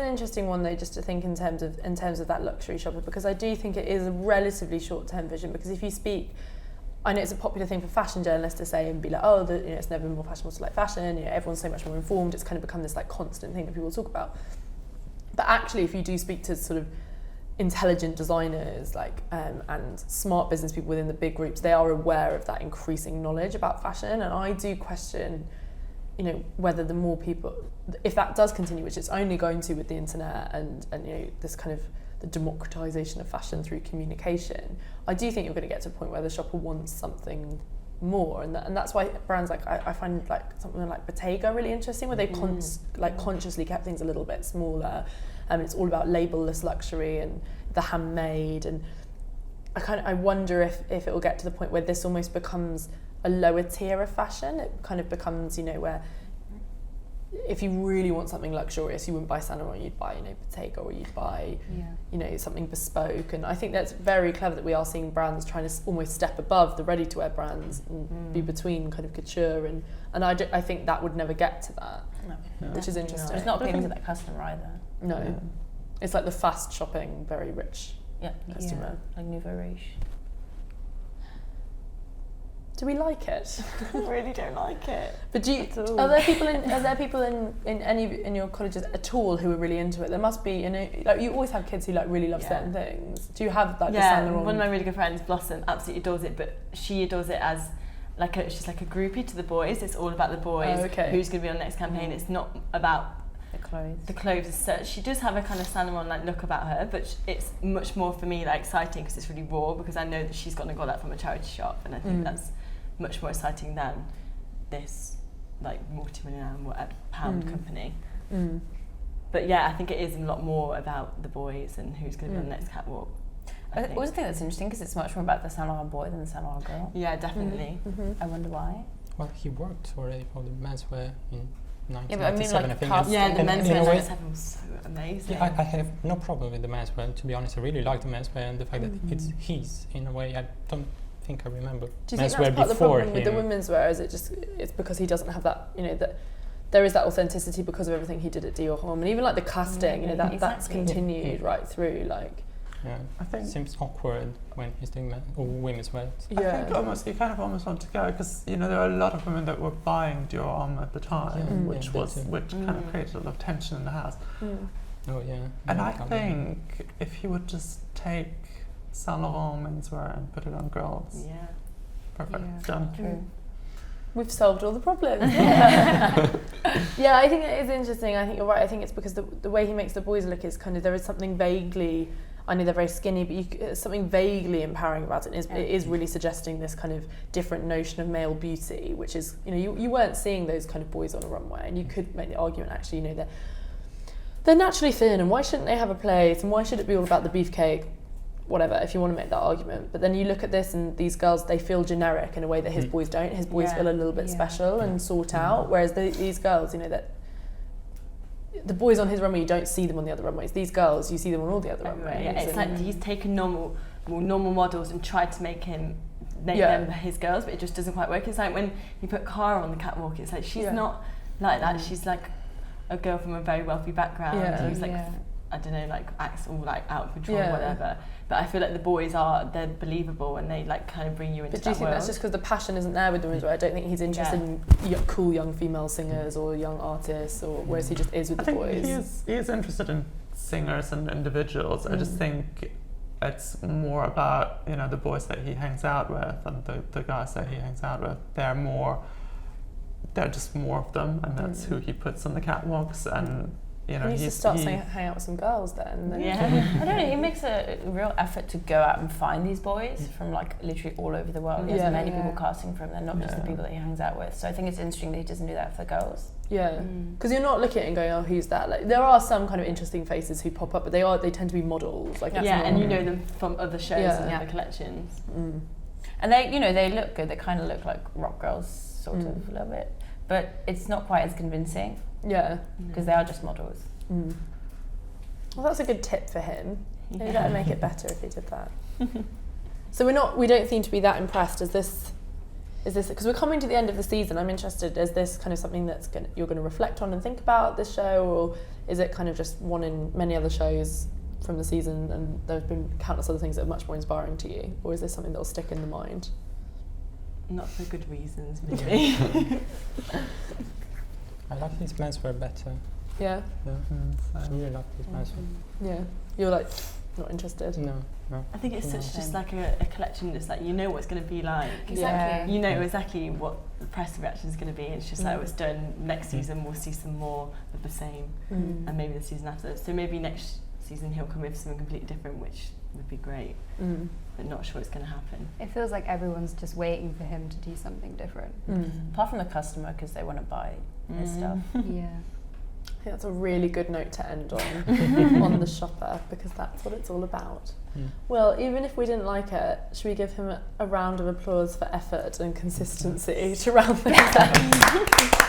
interesting one though, just to think in terms of that luxury shopper, because I do think it is a relatively short-term vision. Because if you speak, I know it's a popular thing for fashion journalists to say and be like, oh, it's never been more fashionable to like fashion. You know, everyone's so much more informed. It's kind of become this like constant thing that people talk about. But actually, if you do speak to sort of intelligent designers and smart business people within the big groups, they are aware of that increasing knowledge about fashion. And I do question, you know, whether the more people, if that does continue, which it's only going to with the internet and you know, this kind of the democratization of fashion through communication, I do think you're going to get to a point where the shopper wants something more, and that's why brands like I find like something like Bottega really interesting, where they consciously kept things a little bit smaller, and it's all about label-less luxury and the handmade, and I wonder if it will get to the point where this almost becomes a lower tier of fashion. It kind of becomes, you know, where if you really want something luxurious, you wouldn't buy Saint Laurent, you'd buy, you know, Bottega, or you'd buy, you know, something bespoke. And I think that's very clever that we are seeing brands trying to almost step above the ready-to-wear brands and be between kind of couture, and I think that would never get to that, which is interesting. It's not appealing to that customer either. No, it's like the fast shopping, very rich customer. Like nouveau riche. Do we like it? I really don't like it. But are there people in your colleges at all who are really into it? There must be, you know, like you always have kids who like really love certain things. Do you have like the Saint Laurent? One of my really good friends, Blossom, absolutely adores it, but she adores it as she's like a groupie to the boys. It's all about the boys. Oh, okay. Who's going to be on the next campaign? It's not about the clothes as such. She does have a kind of Saint Laurent like look about her, but it's much more for me like exciting because it's really raw, because I know that she's got that from a charity shop, and I think that's much more exciting than this like multi-million pound company. But yeah, I think it is a lot more about the boys and who's going to be on the next catwalk. I always think that's interesting because it's much more about the Saint Laurent boy than the Saint Laurent girl. Yeah, definitely. I wonder why. Well, he worked already for the menswear in 1997, Yeah, but I mean, like, I think. casting. Yeah, the And menswear in a in way- 97 was so amazing. Yeah, I have no problem with the menswear. To be honest, I really like the menswear, and the fact that it's his in a way. I don't think I remember Do you think menswear that's part of the before problem with the women's wear? Is it just it's because he doesn't have that, you know, that there is that authenticity because of everything he did at Dior Homme, and even like the casting, you know, that's continued right through. Like, I think seems awkward when he's doing women's wear. I think you kind of almost want to go, because you know there are a lot of women that were buying Dior Homme at the time, which kind of created a lot of tension in the house. Oh yeah. And I think if he would just take Saint Laurent menswear and put it on girls, perfect, done. True. We've solved all the problems. Yeah, I think it is interesting. I think you're right. I think it's because the way he makes the boys look is kind of, there is something vaguely, I know they're very skinny, but something vaguely empowering about it. It is really suggesting this kind of different notion of male beauty, which is, you know, you weren't seeing those kind of boys on a runway, and you could make the argument actually, you know, they're naturally thin, and why shouldn't they have a place, and why should it be all about the beefcake? Whatever, if you want to make that argument. But then you look at this, and these girls, they feel generic in a way that his boys don't. His boys feel a little bit special and sought out, whereas these girls, you know, that the boys on his runway, you don't see them on the other runways. These girls, you see them on all the other runways. Yeah, it's like he's taken normal models and tried to make them his girls, but it just doesn't quite work. It's like when you put Cara on the catwalk, it's like she's not like that. She's like a girl from a very wealthy background who's like I don't know, like acts all like out of control or whatever. But I feel like the boys they're believable, and they like kind of bring you into that world. But do you think that's just because the passion isn't there with women's wear? I don't think he's interested in cool young female singers or young artists, or whereas he just is with the boys. He is interested in singers and individuals. I just think it's more about, you know, the boys that he hangs out with and the guys that he hangs out with. They're just more of them, and that's who he puts on the catwalks. And you know, he needs to start hang out with some girls then. I don't know, he makes a real effort to go out and find these boys from like literally all over the world. He has many people casting for him, they're not just the people that he hangs out with. So I think it's interesting that he doesn't do that for the girls. Yeah, because you're not looking at it and going, oh, who's that? Like, there are some kind of interesting faces who pop up, but they tend to be models. Like, and you know them from other shows and other collections. And they, you know, they look good. They kind of look like rock girls, sort of a little bit, but it's not quite as convincing. Yeah, because they are just models. Well, that's a good tip for him. Maybe that would make it better if he did that. So we don't seem to be that impressed. Is this because we're coming to the end of the season? I'm interested. Is this kind of something that's you're going to reflect on and think about this show, or is it kind of just one in many other shows from the season, and there have been countless other things that are much more inspiring to you, or is this something that will stick in the mind? Not for good reasons, maybe. I like these menswear better. Yeah. I really like these menswear. Yeah. You're like not interested. No. I think it's just like a collection. It's like you know what it's going to be like. Exactly. You know exactly what the press reaction is going to be. It's just like it's done. Next season we'll see some more of the same, and maybe the season after. So maybe next season he'll come with something completely different, which would be great. But not sure it's going to happen. It feels like everyone's just waiting for him to do something different. Apart from the customer, because they want to buy his stuff. Yeah. I think that's a really good note to end on, on the shopper, because that's what it's all about. Well, even if we didn't like it, should we give him a round of applause for effort and consistency to round things out?